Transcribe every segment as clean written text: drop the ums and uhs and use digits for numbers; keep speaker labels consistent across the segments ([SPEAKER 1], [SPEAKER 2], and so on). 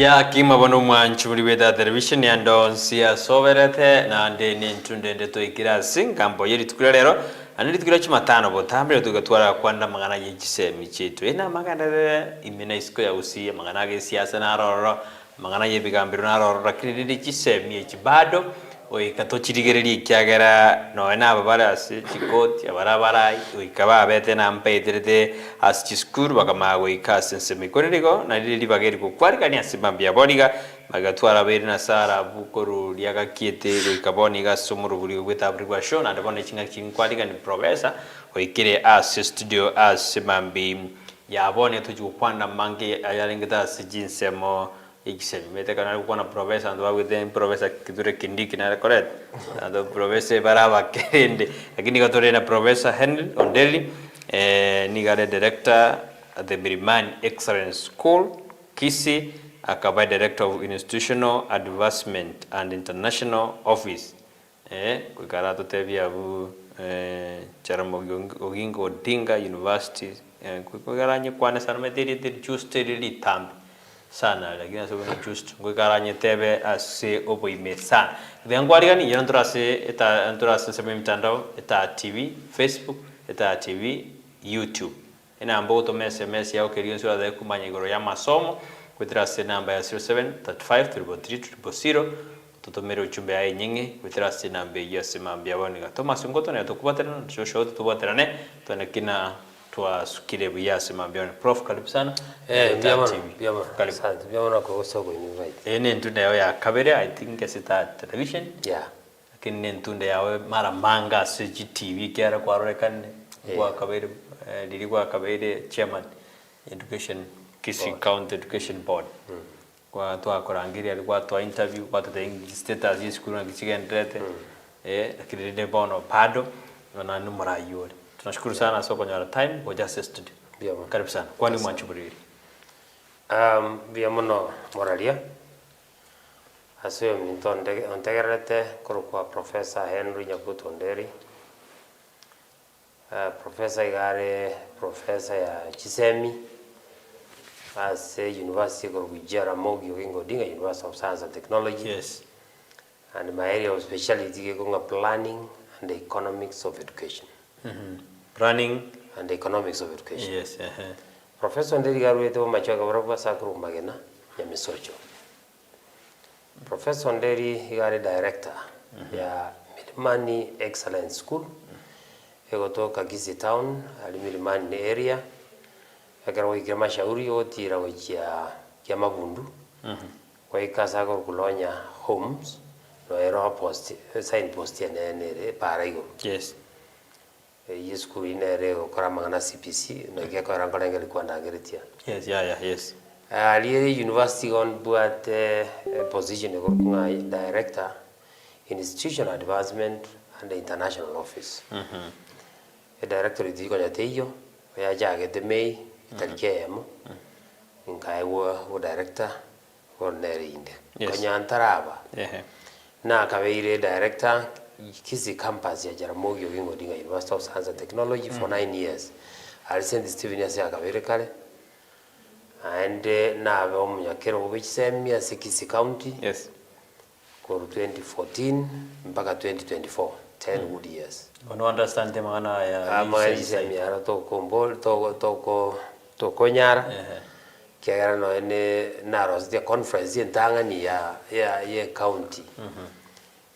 [SPEAKER 1] ya kima bano mwanchu buli weda television ya ndonsia soberete na ndeni ntundende to ikira singambo yeri tukira rero aniri tukira chimatano botambire tugatwara kwanda magana y'ikisemi chetu ena magana imena isko ya usiye magana ge siasa na roro magana y'ebigambiro na roro rakiriri kisemi ekibado oikatochirigereri kyagera no na babarasi chikoti abarabarai oikaba abete na mpeitrete as chiskuru bakamawe ikasense mikoreriko na lili bageri ko kwarikani asimambia boniga magatwara beri na sara bukuru lyagakiete oikaboniga sumuru buri gwetabirwa show na ndabone chinga chinkwarika ni professor oikire as studio as simambi yabone tujukwanda mange ayalingita sijinsemo ikisemi mete kana kuona professor ndo within professor kidure kindiki na correct ndo professor baraba kende lakini katore na professor Henry Onderi ni gare director at the MILIMANI Excellence School Kisi akaba director of institutional advancement and international office kukara to tebia bu Jaramogi Oginga Odinga University kukara nyekwana sana meteri just really tambi sana lakini asobona just ngokaranye tebe ase oboime sana ngwari gani yanturase eta anturase sebe mitandao eta TV Facebook eta TV YouTube ina ambo to SMS yao keriyo sura da kumanya igoro ya masomo kwitrase namba ya 07353330 tutomero uchumbe ai nyingi kwitrase namba ya simambia boniga Thomas Ngoto na tukubatana shosho tukubatana tonekina twasukire buyase mambione prof karibu sana
[SPEAKER 2] biamana asante biamana kwa soko invite
[SPEAKER 1] ene ntunde yawe ya kabere I think esita television lakini ne ntunde yawe mara manga CGTV kiara kwa rorekane kwa kabere dilikuwa kabere chairman education Kisi County Education Board kwa toa korangiri alikuwa toa interview kwa toa status ya school na kichigendrete lakini de bono pado na numara yule. Tunashukuru sana soko nyara time kwa just studio. Karibu sana. Kwani mwanchuburiri?
[SPEAKER 2] Biamono moralia. Asio mintonde ontegerete kwa Professor Henry Nyakuto Onderi. Professor igare professor ya Chisemi as University of Jaramogi Oginga Odinga University of Science and Technology.
[SPEAKER 1] Yes.
[SPEAKER 2] And my area of specialty is planning and the economics of education.
[SPEAKER 1] Planning
[SPEAKER 2] and the economics of education.
[SPEAKER 1] Yes.
[SPEAKER 2] Professor Onderi garueto machaga baraba sakru magena ya misocho. Professor Onderi igare director ya MILIMANI Excellence School. Egotoka Kisi Town, ali MILIMANI area. Agarawa ikirama shauri otira wachia kia mabundu. Kwa ikasa kulonya homes no ero post sign post ya nene para igo.
[SPEAKER 1] Yes.
[SPEAKER 2] School inere okora magana CPC no kia kwa rangola ngeli kwa ndangeritia.
[SPEAKER 1] Yes, yes.
[SPEAKER 2] Ali university on but position of director in institutional advancement and the international office. Director di ko jateyo ya jage de mei tarikemo nkai wo director wo nerinde konyantaraba na kabeire director Kisi campus ya Jaramogi Oginga Odinga University of Science and Technology for 9 years. I sent Steven ya kabere kale and na omunyakero obichisemi ya Kisi County for 2014 mpaka 2024 10 good years.
[SPEAKER 1] Ono understand maana ya
[SPEAKER 2] Kisi ya to kombol to konyara kiagara no ene naros the conference entangani ya county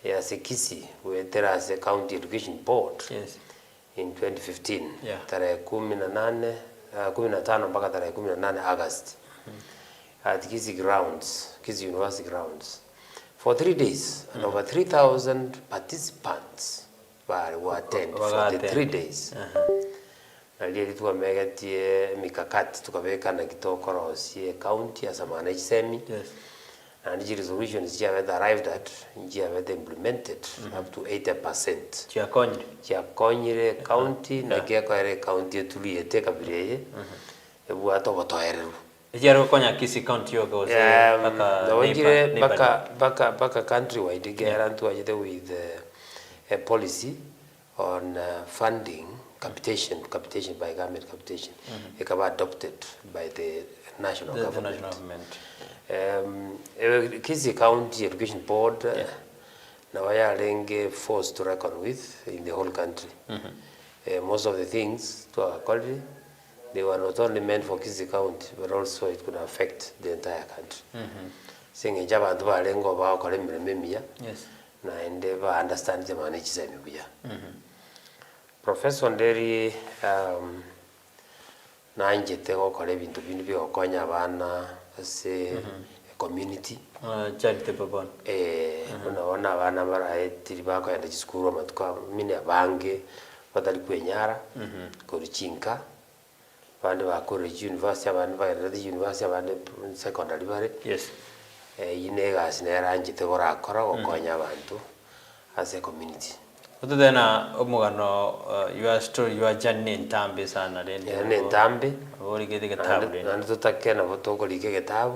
[SPEAKER 2] ya Kisi with the county education board in 2015 tarehe 15 mpaka tarehe 18 August at Kisi grounds, Kisi University grounds for 3 days and over 3,000 participants were attend for the 3 days. Naliye tuwa megatie mikakati tukaweka na kitokoro si county as a management and the resolutions have arrived at have implemented up to 80%. Chiakonyire county na kiakwere county tuliete kabireye ebu atobotoereru.
[SPEAKER 1] Ejaro konya Kisi county yogo
[SPEAKER 2] baka country wide guarantee ajete with a policy on funding capitation by government capitation. It was adopted by the national government. Kisi County Education Board now are forced to reckon with in the whole country. Most of the things to our country, they were not only meant for Kisi County, but also it could affect the entire country. Saying in Japan, to Alengo about Kalimia, na endeavor understand the management. Professor Onderi, na njete ko kore bintu bintu bi okonya bana as community
[SPEAKER 1] charity babon
[SPEAKER 2] unaona bana mara etiri bako yenda chiskuru matuka mine abange badali kwenyara korichinka bande bakore university abande bayenda university abande secondary bare ine gas nera njete gora akora okonya abantu as a community.
[SPEAKER 1] Other than your story, your journey in Tambi, sana
[SPEAKER 2] in Tambi,
[SPEAKER 1] or get a tab,
[SPEAKER 2] and to take care of Togo Tab.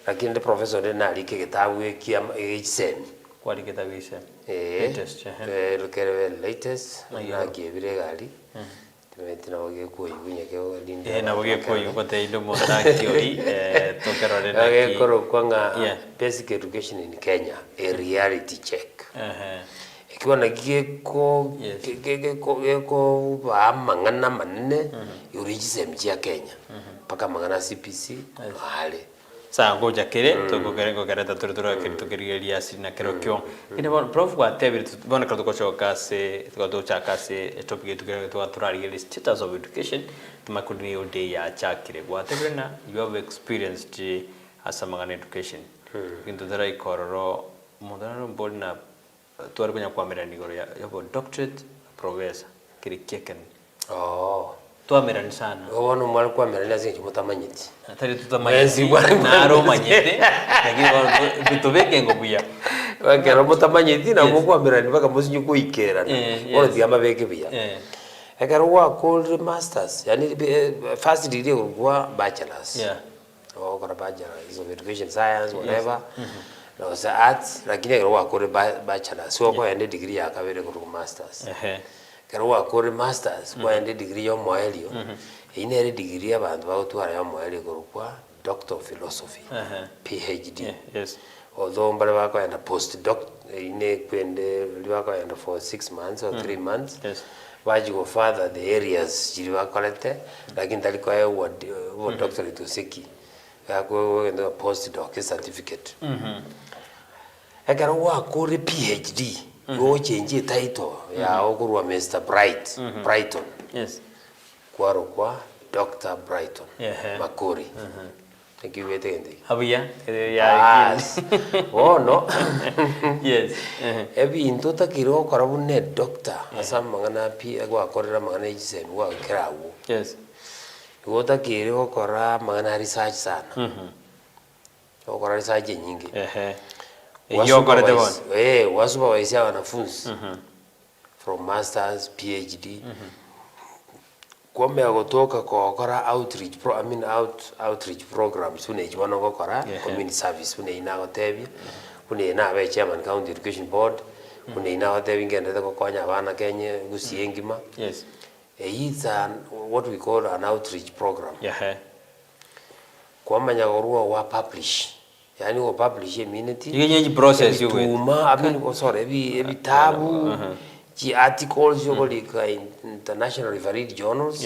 [SPEAKER 2] Again, the professor did not like a tab, we came age same.
[SPEAKER 1] What get a visa?
[SPEAKER 2] Latest, look at latest, I gave regali. Basic education in Kenya, a reality check. Ikiwa na geko mangana manne yuriji mjia Kenya paka mangana CPC mahali
[SPEAKER 1] sa ngoja kere to kereta turtura kirito kirigeria sina kerokyo ine bon prof kwa tebe bona kato kochoka se to chaka se topic yetu kere to turari status of education makuni ode ya chakire kwa tebe na you have experienced as a mangana education into the right kororo modana bona tuari kwenye kuamera nigoro yabo doctorate professor kirikeken tuamera sana
[SPEAKER 2] wono mwali kuamera nazi mutamanyiti
[SPEAKER 1] atari tutamanyiti na aro manyete lakini bitobeke ngobuya
[SPEAKER 2] wakero mutamanyiti na mukuamera ni baka musinyu kuikera wala diama beke biya ekero wa called masters yani first degree kwa bachelors kora bachelors of education science whatever no sa arts lakini kero wakore bachelor so kwa ende degree yakabere ku masters kero wakore masters kwa ende degree yo moelio ine ere degree abantu bagutwara yo moelio kwa doctor of philosophy PhD although mbale bako enda postdoc ine kwende libako enda for 6 months or 3 months waji go further the areas jiliwa kolete lakini taliko yo doctorate usiki yako enda postdoc certificate ekero wakore PhD go change title ya okurwa Mr. Brighton kwaro kwa Dr. Brighton Makori ekiwete ngende
[SPEAKER 1] abuya ya
[SPEAKER 2] no ebi intota kiro korabune doctor asa mangana kwa korera mangana ijisemi kwa kirawo gota kiro kora mangana research sana okora research nyingi wasupervise wanafunzi from masters PhD kwame agotoka kwa outreach programs une jibano gokora community service une inagotebia une na be chairman county education board une inagotebia ngende kokonya abana Kenya gusiengima it's what we call an outreach program kwamanya gorua wa publish yani wo publish immunity
[SPEAKER 1] yenye process
[SPEAKER 2] yo ebi tabu ji articles yo kolika international refereed journals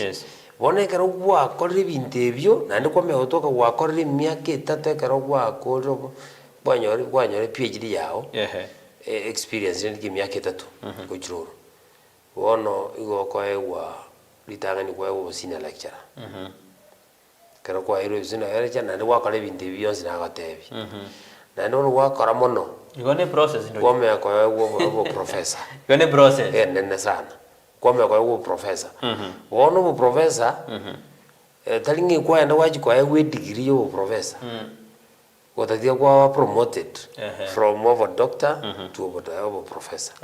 [SPEAKER 2] wone kero kwa korri bintebyo nande kwa mehotoka wa korri miaka 3 kero kwa korro kwanyore PhD yao experience ni miaka 3 kuchiro wono igo kwa ewa litangani kwa ewa senior lecturer kero kwa iro zina lecturer nande wa korri bintebyo sina gatebi nande wa kora mono
[SPEAKER 1] igone process
[SPEAKER 2] ndio kwa me kwa ewa professor
[SPEAKER 1] igone process
[SPEAKER 2] nene sana kwa me kwa ewa professor wono bu professor talingi kwa enda waji kwa ewa degree yo professor watatia kwa promoted from over doctor to over professor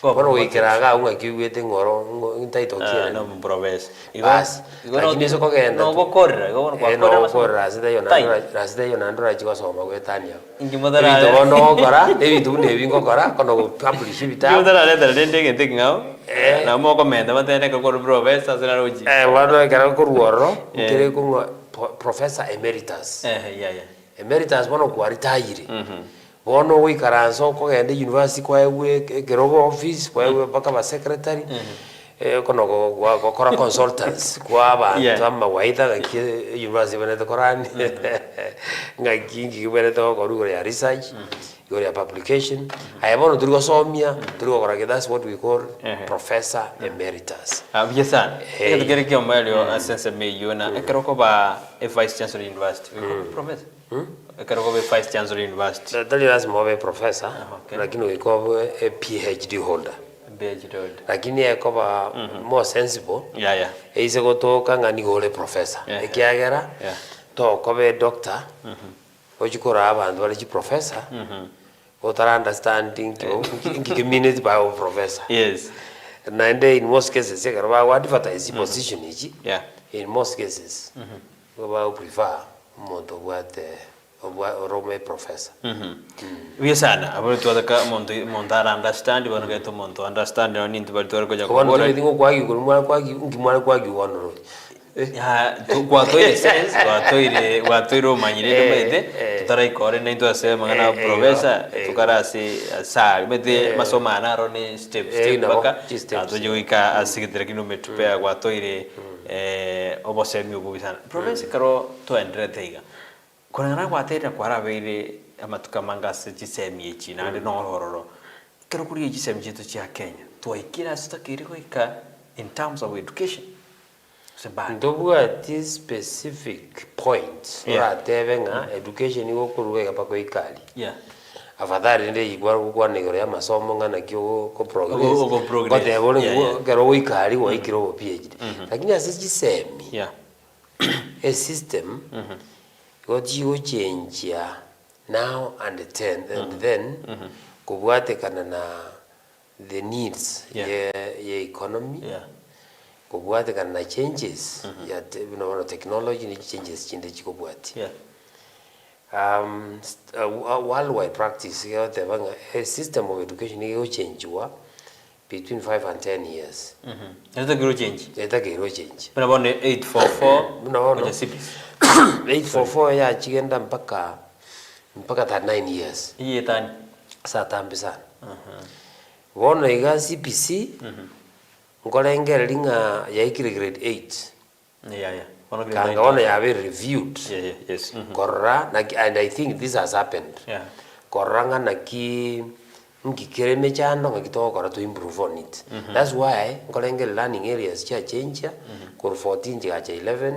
[SPEAKER 2] kwa wikiraga unga kiwete ngoro ntaito kire
[SPEAKER 1] no professor
[SPEAKER 2] bas lakini soko genda
[SPEAKER 1] no gokorra
[SPEAKER 2] no gokorra sida yo nandura chiko soma gwetania
[SPEAKER 1] ingimodara
[SPEAKER 2] ebi to no gokora ebi tu ne bingo kora kono publish bita
[SPEAKER 1] ingimodara letter ndenge ngao na moko menda batene ko professor sina roji
[SPEAKER 2] wano kera ko ruoro ngire ko professor emeritus
[SPEAKER 1] yeah.
[SPEAKER 2] emeritus bono kwa retire bono we karanso ko gende university kwa ewe kerogo office kwa ewe baka ba secretary kono go kora consultants kwa abantu amawaitha ngaki university bene to korani ngaki ngibene to korugo ya research ya publication ayabono turi gosomia turi gokora, that's what we call professor emeritus.
[SPEAKER 1] Abiyesa ekere kyo malio asense me yona ekeroko ba vice chancellor university professor ekeroko ba vice chancellor university
[SPEAKER 2] that is more professor lakini we call a PhD holder. Lakini eko ba more sensible eise gotoka ngani gole professor ekiagera to kobe doctor ochikora abantu bali chi professor otara understanding to minute by professor and in most cases ekara what advertise position ichi in most cases we prefer monto what Rome professor.
[SPEAKER 1] We sana abo to ka monta understand bano geto monto understand no nintu bali to ko jako
[SPEAKER 2] bora ko dingo kwagi ko ngimwala kwagi wono
[SPEAKER 1] ya kwa to ile sense kwa to iro manyire mede tutara ikore na into ase mangana professor tukara si sa mede masoma na ro ni step baka to joika asigitira kilometer pe kwa to ile obosemi ububisana professor karo to endreteiga Kurangana kwatera kwarabeire amatuka mangase gisemi iki nande no hororo kero kuri gisemi cyitu cya Kenya twaikira sitakiri hoika in terms of education
[SPEAKER 2] ndobu at this specific point ratevenga education iko kuruga pako ikali afadhali nde igwara kwa negoro ya masomo ngana kyo ko progress ko tebole kero ikali wa ikiro PhD lakini asisi gisemi a system what you change now and then kubwate kana na the needs ya economy kubwate kana na changes ya technology ni changes chinde chikubwate worldwide practice ya tebanga a system of education you change between 5 and 10 years
[SPEAKER 1] eta gero change
[SPEAKER 2] mna
[SPEAKER 1] bone 844
[SPEAKER 2] mna
[SPEAKER 1] CPC
[SPEAKER 2] 844 ya chigenda mpaka 9 years
[SPEAKER 1] iye tani
[SPEAKER 2] sa tambi sana wono iga CPC ngolengere linga ya ikire grade 8 kanga wono ya be reviewed korra and I think this has happened koranga naki ngikere mechando ngitokora to improve on it that's why ngolengere learning areas cha change kor 14 cha 11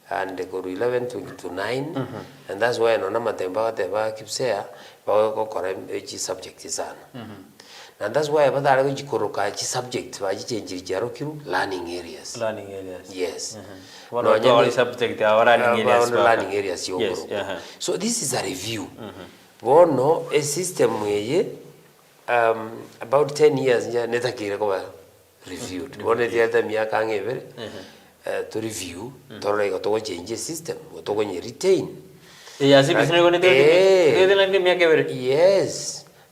[SPEAKER 2] and go 11 to 9 and that's why no matemba teba kipsea ba ko kore each subject sana and that's why badala ko jikoroka each subject ba change jaro kiru learning areas yes
[SPEAKER 1] one of the subject our
[SPEAKER 2] learning areas so this is a review wono a system weye about 10 years netakire ko reviewed wono the miaka ngevere to review to like to change system to go retain
[SPEAKER 1] yes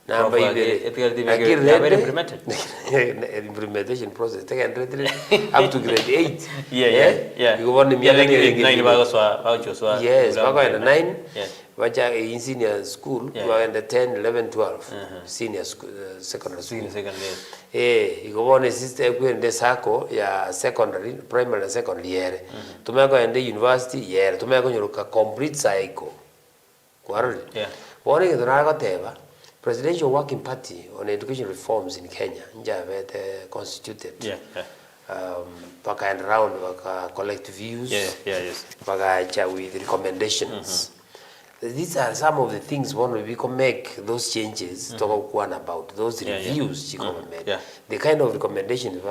[SPEAKER 2] number implementation process take up to grade 8 you want me 9 yes baka 9 wacha in senior school and 10 11 12 senior school secondary school you want system kwende sako ya secondary primary and secondary year tumeko ende university year tumeko nyoruka complete cycle kwaruli wone ngidona goteba Presidential Working Party on Education Reforms in Kenya njabete constituted baka and round baka collect views baka cha with recommendations these are some of the things one we can make those changes talk one about those reviews the kind of recommendations we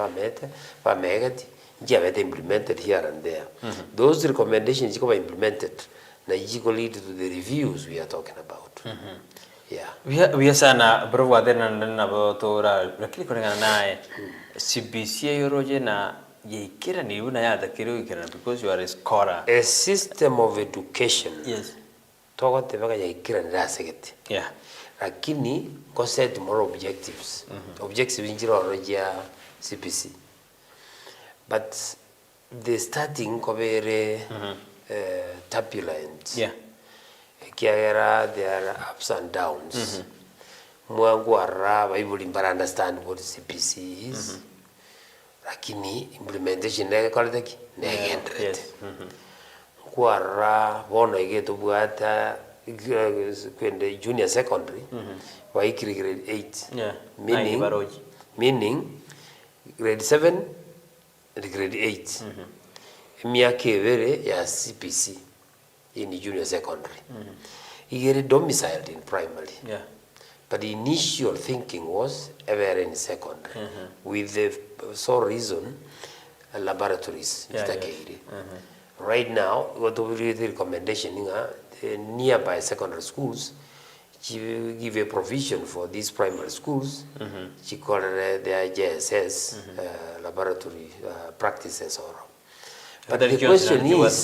[SPEAKER 2] made njabete implemented here and there those recommendations are implemented na lead to the reviews we are talking about
[SPEAKER 1] we sana bro wadena na botora lakini kulingana naye CBC yoroje na yikira ni una ya takiro ikira because you are a scholar
[SPEAKER 2] a system of education togo tebaka yikira nda segeti lakini ko set more objectives objectives injiro roja CPC but the starting ko bere turbulent.
[SPEAKER 1] Yeah.
[SPEAKER 2] Kiagera, there are ups and downs. Mwangu arra Bible imbar understand what CPC is. Lakini implementation nege koleteki negendrete. Kuarra bona igeto buata kwende junior secondary waikiri grade 8. Meaning grade 7 and grade 8. Miaka evere ya CPC in junior secondary. Igere domiciled in primary.
[SPEAKER 1] Yeah.
[SPEAKER 2] But the initial thinking was ever in secondary. With the sole reason laboratories. Right now, what we the recommendation in nearby secondary schools, give a provision for these primary schools. She call it their JSS laboratory practices or. But the question is,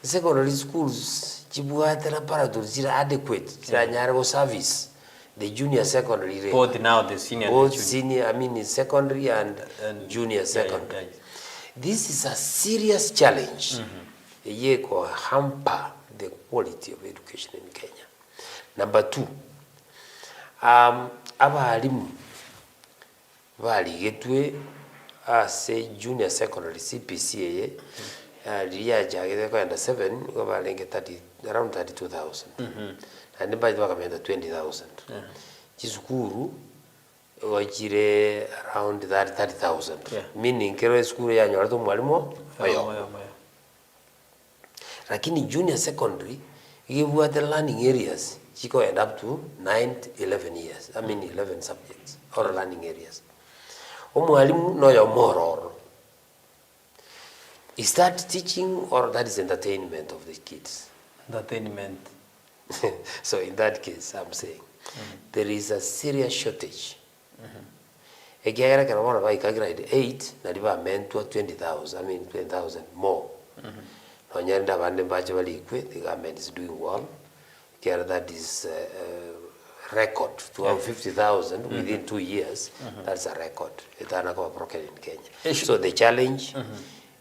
[SPEAKER 2] secondary schools, Chibuata laboratories are adequate. They service the junior secondary.
[SPEAKER 1] Both now the senior.
[SPEAKER 2] Both senior, I mean, secondary and junior secondary. This is a serious challenge. It will hamper the quality of education in Kenya. Number 2, abalimu baligetwe as junior secondary CPCA liyaja kwenda 7 wabalenge 30 around 32,000. And by the way 20,000. Chisukuru wachire around 30,000. Meaning kero school ya nyorado mwalimu ayo. Lakini junior secondary give the learning areas chiko end up to 9 to 11 years. I mean 11 subjects or learning areas. Mwalimu no ya mororo. Is that teaching or that is entertainment of the kids?
[SPEAKER 1] Entertainment.
[SPEAKER 2] So in that case, I'm saying there is a serious shortage. Again, I can want to buy grade 8, na diba meant to 20,000. I mean 20,000 more. No nyanda bande bache bali ikwe. The government is doing well. That is record to have 50,000 within 2 years. That's a record. It's broken in Kenya. So the challenge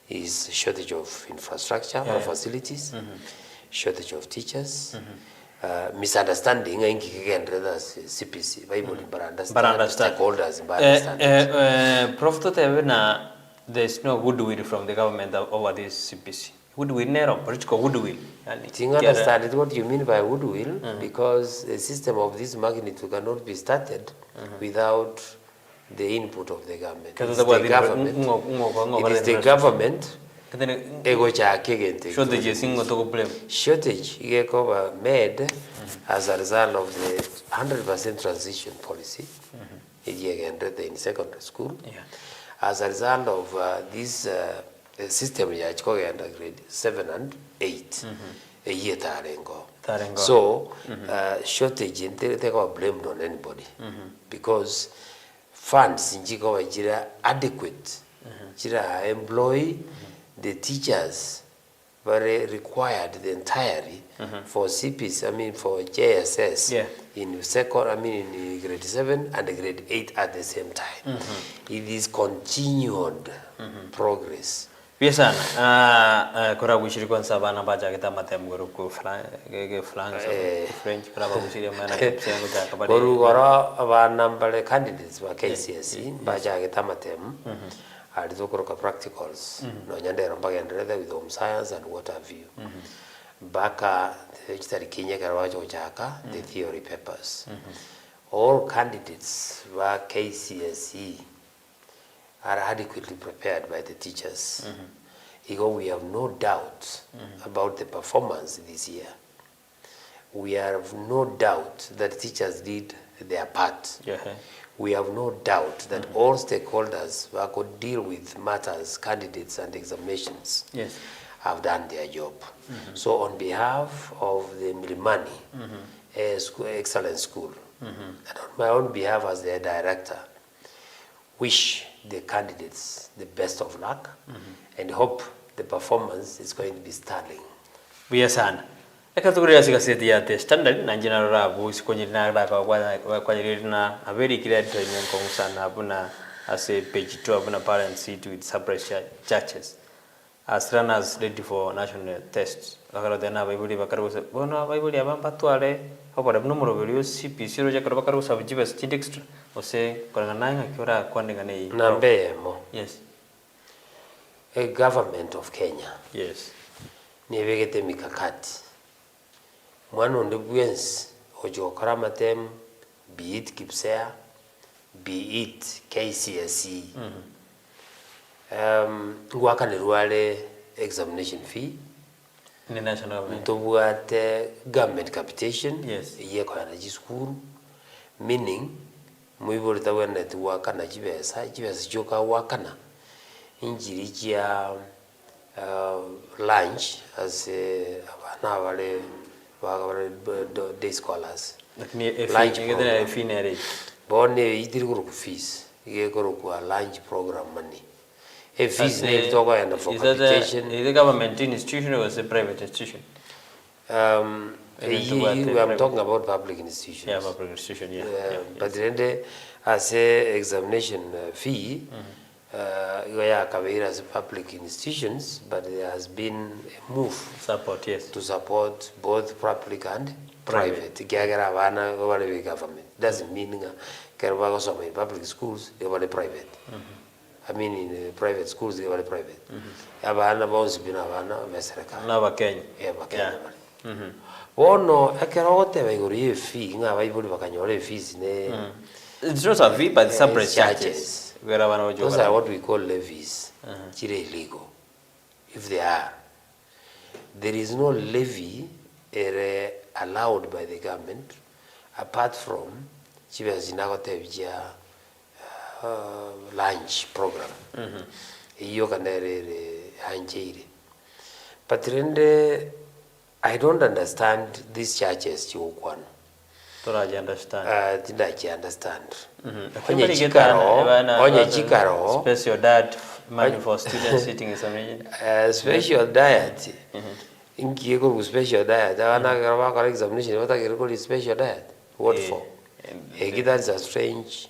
[SPEAKER 2] is shortage of infrastructure or facilities, shortage of teachers, misunderstanding. CPC, Bible, but understand stakeholders, but understand.
[SPEAKER 1] Prof, there's no goodwill from the government over this CPC. Goodwill, narrow, political goodwill.
[SPEAKER 2] I understand what you mean by goodwill, because a system of this magnitude cannot be started without the input of the government. It is the government. It is the government. Shortage made as a result of the 100% transition policy in secondary school. As a result of this system, grade 7 and 8 a year. So shortage they got blamed on anybody because funds in Jira adequate. Jira employ the teachers were required the entirely for CPs, I mean for JSS in second, I mean in grade 7 and grade 8 at the same time. It is continued progress.
[SPEAKER 1] Yes, sir. Kora wishiri kwa sabana baja kita matem guru ku French kora wishiri mana kipsengo jaka bari.
[SPEAKER 2] Guru kora abana mbale candidates wa KCSE baja kita matem. Alizo koroka practicals. No nyande romba gendrede with home science and what have you. Baka the Kenya karawajo jaka the theory papers. All candidates wa KCSE are adequately prepared by the teachers. We have no doubt about the performance this year. We have no doubt that teachers did their part. We have no doubt that all stakeholders who could deal with matters, candidates and examinations have done their job. So on behalf of the MILIMANI excellent school, and on my own behalf as their director, wish the candidates the best of luck and hope the performance is going to be sterling.
[SPEAKER 1] Sana. Ekatukuri sikaseti ya the standard na njina rabu sikonyi na kwa na a very clear training konsana abuna as a page 2 abuna parents see to its separate churches. as runners ready for national tests. Bakaro tena baibuli bakarusa. Bona baibuli abamba twale hapora numero byo CPC roja karaba karusa bijiba stin extra. Ose korangana kyora kwandinga nei.
[SPEAKER 2] Nambemo.
[SPEAKER 1] Yes.
[SPEAKER 2] A government of Kenya.
[SPEAKER 1] Yes.
[SPEAKER 2] Nevegete mikakati. Mwana onde bwens ojo karamatem be it KIPSEA, be it KCSE. Ngwaka nerwale examination fee.
[SPEAKER 1] In the national government.
[SPEAKER 2] Tobuate government capitation.
[SPEAKER 1] Yes.
[SPEAKER 2] Iye kwa na school. Meaning muibori tawene tuwaka na jibesa joka wakana. Injiri chia lunch as abana wale day scholars.
[SPEAKER 1] Lunch program.
[SPEAKER 2] Bonne idiri group fees. Iye group lunch program money. A fees name togo and for capitation.
[SPEAKER 1] Is the government institution or is a private institution?
[SPEAKER 2] I'm talking about public institutions.
[SPEAKER 1] Yeah, public institution, yeah.
[SPEAKER 2] But then as a examination fee, as public institutions, but there has been a move to support both public and private. Government doesn't mean in public schools they were private. I mean in private schools they were private. Abana bones been abana America.
[SPEAKER 1] Nava Kenya.
[SPEAKER 2] Yeah. Ono ekerote baigori fee nga baibuli bakanyole fees ne.
[SPEAKER 1] It's not a fee but it's separate charges.
[SPEAKER 2] Those are what we call levies. Chire illegal. If they are, there is no levy allowed by the government apart from chiba zinagote via lunch program. Iyo kanere hanjiri. But rende I don't understand these charges you one.
[SPEAKER 1] Toraji understand.
[SPEAKER 2] Did I understand?
[SPEAKER 1] Onye chikaro. Special diet money for students sitting examination.
[SPEAKER 2] Special diet. Inki ego special diet. Ana garaba examination. What I call special diet. What for? That's a strange.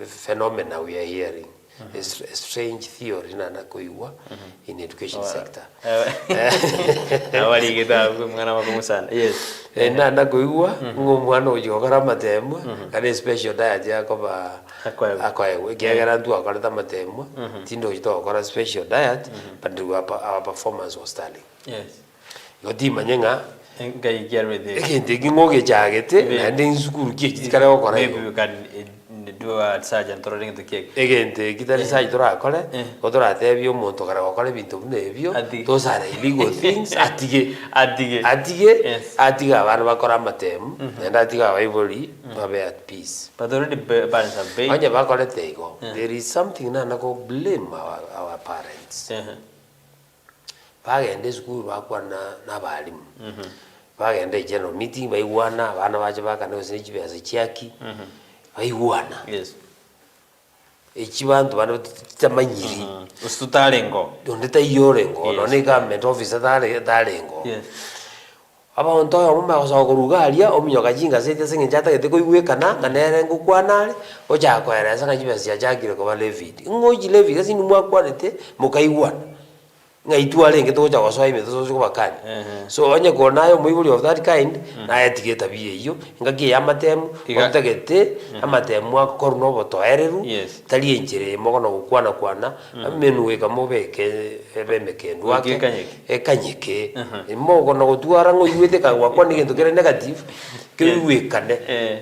[SPEAKER 2] Phenomena we are hearing. A strange theory in education sector. Yes. Nana goiwa ngomwana ojogara matemo kane special diet yakoba akwae gegera ndu akorata matemo tindo jito akora special diet but our performance was sterling.
[SPEAKER 1] Yes.
[SPEAKER 2] Yodi manyenga
[SPEAKER 1] ngai gerede
[SPEAKER 2] ekende ngoge jagete nande school kikikare okora.
[SPEAKER 1] Maybe we can do a sergeant throwing the cake.
[SPEAKER 2] Egente kitari sai tora kole kodora tebyo monto kare okore bintu nebyo those are illegal things atige abantu bakora matemu and atiga baiboli babe at peace.
[SPEAKER 1] But already parents have paid.
[SPEAKER 2] Anya bakole tego there is something na go blame our parents. Bagende school bakwana na balimu bagende general meeting baiwana abana baje bakane osinjibe as chiaki baiwana.
[SPEAKER 1] Yes.
[SPEAKER 2] Echibantu bano tamanyiri
[SPEAKER 1] usutalengo
[SPEAKER 2] ndeta yorengo none government officer talengo.
[SPEAKER 1] Yes.
[SPEAKER 2] Aba ontoyo mumba kosogorugalia omunyoka jinga sete senge njata gete koigwekana nganere ngukwanale oja kweresa kanjibe cia jagire ko David ngoji levi kasi ni mwakwanete mukaiwana ngaitwale ngete oja kosoa ime tozo kubakani. So onye konayo muibuli of that kind na etigeta biye iyo ngaki yamatemu ontagete amatemu akorno botoereru tali enjere mogono kwana amenu eka mobeke ebemekendu ekanyeke mogono gotwara ngoiwete kagwa kwani gento kere negative kiwekane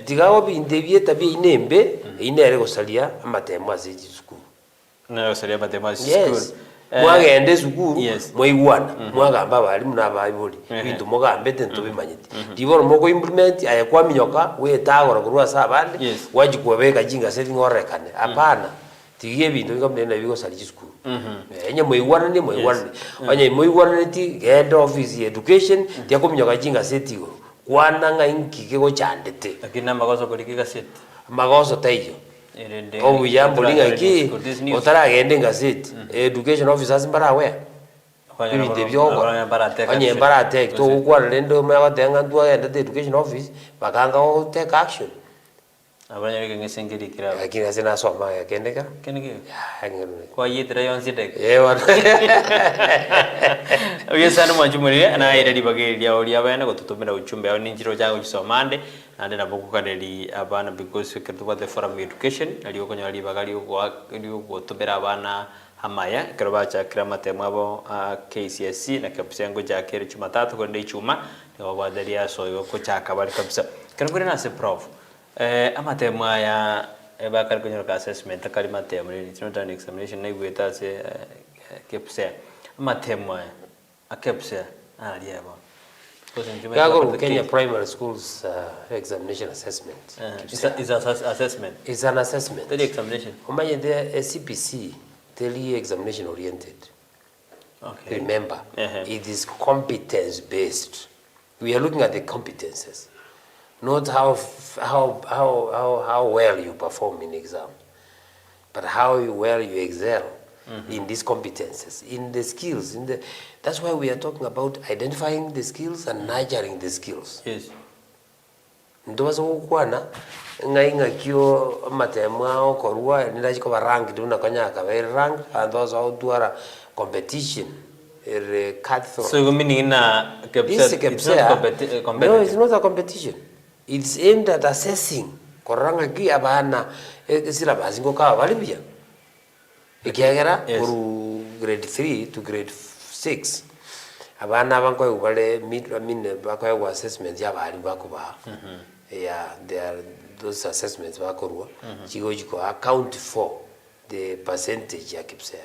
[SPEAKER 2] tigawo binde bieta bi inembe inere gosalia amatemu aziji school
[SPEAKER 1] na gosalia amatemu aziji school.
[SPEAKER 2] Mwagende sukuru mwaigwana mwagamba balimu nabayibuli bintu mogambete ntobimanyite ndiboro moko implement ayakwa minyoka wetagora kurwa sabande wajikubeka jinga setting orekane apana tigie bintu ngamne biko sali sukuru enye mwaigwana ni onye mwaigwana ti head office education tiako minyoka jinga setting kwana nga inkike go chandete
[SPEAKER 1] akina magoso kulikika set
[SPEAKER 2] magoso tayo. Oh, yambo linga ki otara agende ngazeti education officers mbara we bibinde byoko anye mbara take to kwa lendo mwa tenga ndu agende education office bakanga o take action
[SPEAKER 1] abanya ngesengeri kira
[SPEAKER 2] lakini asina soma ya kendeka
[SPEAKER 1] kenige
[SPEAKER 2] ya ngirune
[SPEAKER 1] kwa yitra yon sidek
[SPEAKER 2] wan
[SPEAKER 1] oye sana mwajumuri na ire bageri ya ori abana gututumira uchumbe aho ninjiro jangu gisomande nande nabukukaneri abana because ketuba the forum education ali okonyali bagali gutumira abana hamaya kero bacha kira matemo abo KCSE na kapsengo jakere Jumatatu konde chuma ne wabadaria so ko chaka bali kabisa kero kuri nase prof amatemo ya bakari kunyoka assessment akari matemo ni not examination na igweta se kepse amatemo akepse aliaba
[SPEAKER 2] Kago Kenya primary schools examination assessment
[SPEAKER 1] is assessment
[SPEAKER 2] is an assessment
[SPEAKER 1] the examination
[SPEAKER 2] omanye the CPC tell examination oriented. Okay. Remember, it is competence based. We are looking at the competences, not how well you perform in exam, but how well you excel in these competences, in the skills. That's why we are talking about identifying the skills and nurturing the skills.
[SPEAKER 1] Yes.
[SPEAKER 2] Ndoza ukwana nga kio matemwa okorwa ndachiko barang duna kanyaka very rank and those outdoor competition cutthroat.
[SPEAKER 1] So you mean in a competition?
[SPEAKER 2] No, it's not a competition. It's aimed at assessing koranga ki abana syllabus ngo ka balibia ikiagera kuru grade 3 to grade 6 abana banko ubale bako assessment ya bali bakuba. Yeah, those assessments bakorwa chigo account for the percentage ya kipsea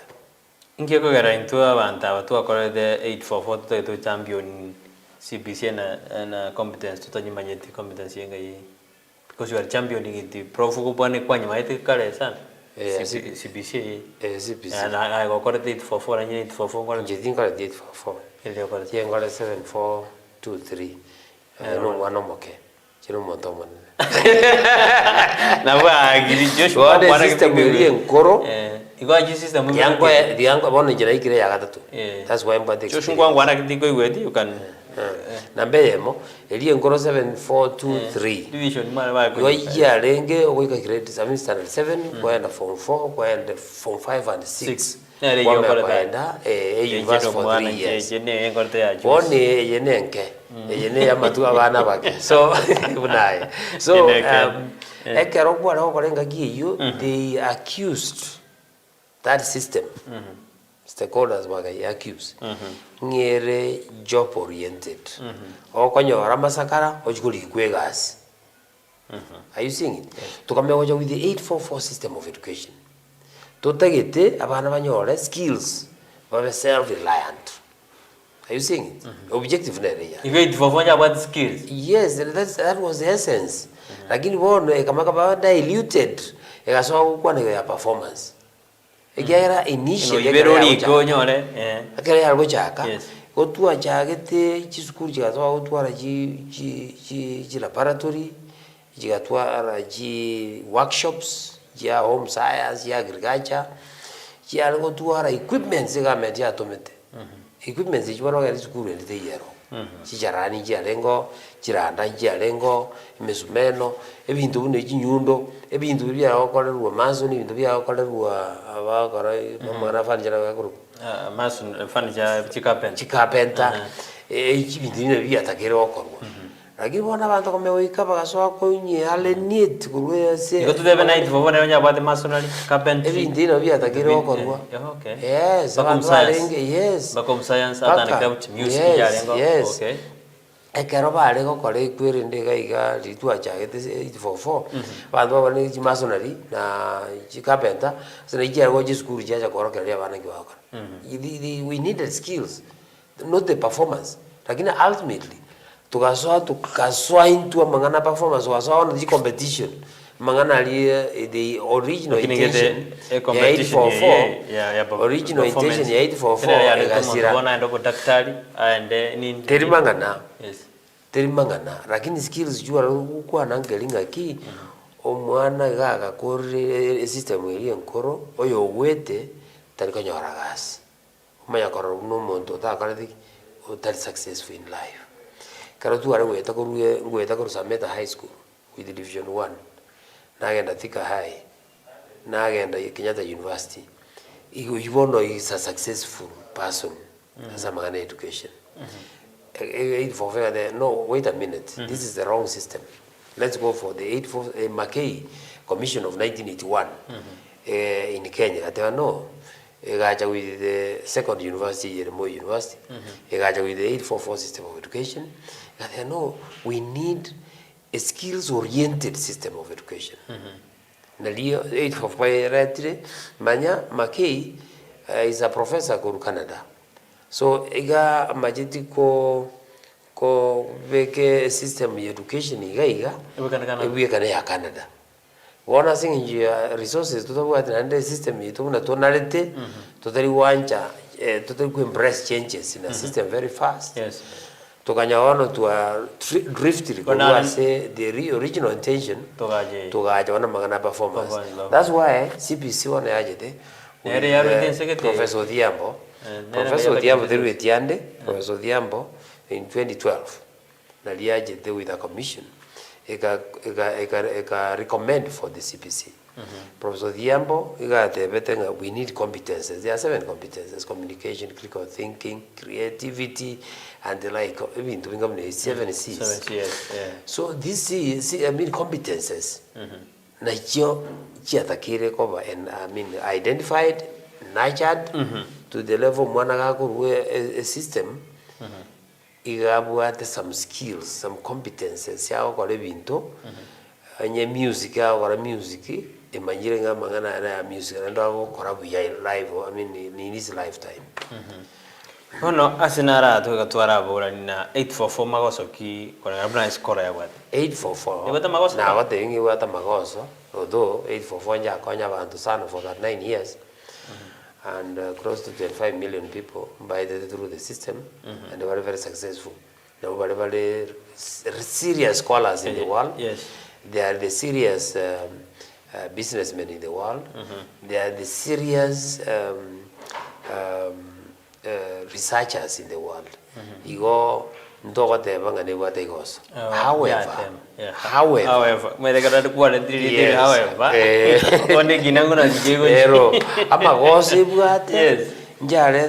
[SPEAKER 1] ingeko gara into abantu abatu akora the 844 to champion CBC na competence tutanyimanyeti competence yenga yi because you are championing it prof kubone kwanyima ite kale sana CBC
[SPEAKER 2] CBC
[SPEAKER 1] na I got it for 4 and 844 ngora
[SPEAKER 2] njidinga 844 ile kwa ngora 7423 no wanomoke chino montomo
[SPEAKER 1] na wa giri Joshua
[SPEAKER 2] kwa system ile nkoro
[SPEAKER 1] igwa system
[SPEAKER 2] yango bono njira ikire ya gatatu that's why mbate
[SPEAKER 1] Joshua ngwa ngwana kitiko igwedi you can
[SPEAKER 2] nambeyemo ile nkoro 7423
[SPEAKER 1] division mara ba
[SPEAKER 2] yo ya renge oika grade standard 7 kwenda form 4 kwenda form 5 and 6 kwenda university for 3 years
[SPEAKER 1] jene ngorte ya
[SPEAKER 2] bone yenenke yene amatu abana bake so bunaye so ekero kwa ro korenga giyo they accused that system stakeholders were accused ngere job oriented okonyora masakara ochikuri kwegas are you seeing it tukameoja with the 844 system of education totagete abana banyore skills babe self reliant. Are you seeing it? Objective area.
[SPEAKER 1] You wait for one about skills.
[SPEAKER 2] Yes, that was the essence. Lakini bono kama kama diluted ekaso kwa ya performance. Egera initially
[SPEAKER 1] ibero go nyore
[SPEAKER 2] akere yargo chaka. Otua chagete chisukuru chikazo otwara chi laboratory chikatwara chi workshops ya home science ya agriculture chialgo twara equipment government ya tomete equipment chiwaro ga school ndite yero chicharani chialengo chiranda chialengo mesumeno ebintu bune chinyundo ebintu bya okorerwa maso ni bintu bya okorerwa abakora mama fanjira ga group
[SPEAKER 1] maso fanjira
[SPEAKER 2] chikapenta ebintu bine bya takere okorwa lakini bona abantu komeoika bagasoa konye ale need kurwe se
[SPEAKER 1] iko tudebe night for bona nya bade masonali carpentry
[SPEAKER 2] ebindino bya takere okorwa
[SPEAKER 1] okay
[SPEAKER 2] yes abantu balenge yes
[SPEAKER 1] bakom science atana count music yalengo okay
[SPEAKER 2] ekero bale gokore kwirinde gaiga litwa chagete 844 bantu babane chimasonali na chikapenta sina ikiago chisukuru chacha korokeria bana kiwakora we needed skills not the performance lakini ultimately tukaswa into mangana performance waswa on the competition mangana ali the original intention competition original intention ya 844 gasira
[SPEAKER 1] bona ndo daktari aende nini
[SPEAKER 2] terimangana terimangana lakini skills jua kwa nangelinga ki omwana gaga kore system ili enkoro oyo wete tarikanyora gas umanya koro no muntu takaradi utali successful in life karo tu are ngweta ko Sameta High School with division 1 nagenda Thika High, nagenda Kenyatta University. You is a successful person as a man education. 844, no, wait a minute. This is the wrong system. Let's go for the 844 MAKORI Commission of 1981 in Kenya. There no. With the second university, Moi University, with the 844 system of education. No, we need a skills-oriented system of education. Nalio 844 Manya MAKORI is a professor in Canada. So ega majeti ko veke system education iga we kana ya Canada. Wana singi resources tutabuata na system yetu na tonalite totally wancha totally ku embrace changes in a system very fast.
[SPEAKER 1] Yes.
[SPEAKER 2] Tokanya ono to a drift kwa say the original intention togaje wana magana performance. That's why CPC wana yajete Professor Diambo. Professor Diambo Deru Etiande, Professor Diambo in 2012. Naliajete with a commission. Eka recommend for the CPC. Professor Diambo, we need competences. There are 7 competences: communication, critical thinking, creativity, and the like. Even doing 7 C's.
[SPEAKER 1] 7 C's, yeah.
[SPEAKER 2] So this is, competences. Nacho chiatakire cover and identified, nurtured to the level mwanagaku a system. Igabuate some skills, some competences. Yao kore binto, anye music yao kore music. Imagine nga mangana na music na ndo korabu ya live. In his lifetime.
[SPEAKER 1] Ono asinara tuara bora na 844 magoso ki kore abna skora ya wat.
[SPEAKER 2] 844.
[SPEAKER 1] Yabata magoso.
[SPEAKER 2] Na wate ingi wata magoso. Although 844 nja konya bantu sana for that 9 years. And close to 25 million people through the system, and they were very successful. They were very serious scholars in the world.
[SPEAKER 1] Yes.
[SPEAKER 2] They are the serious businessmen in the world. They are the serious researchers in the world. However,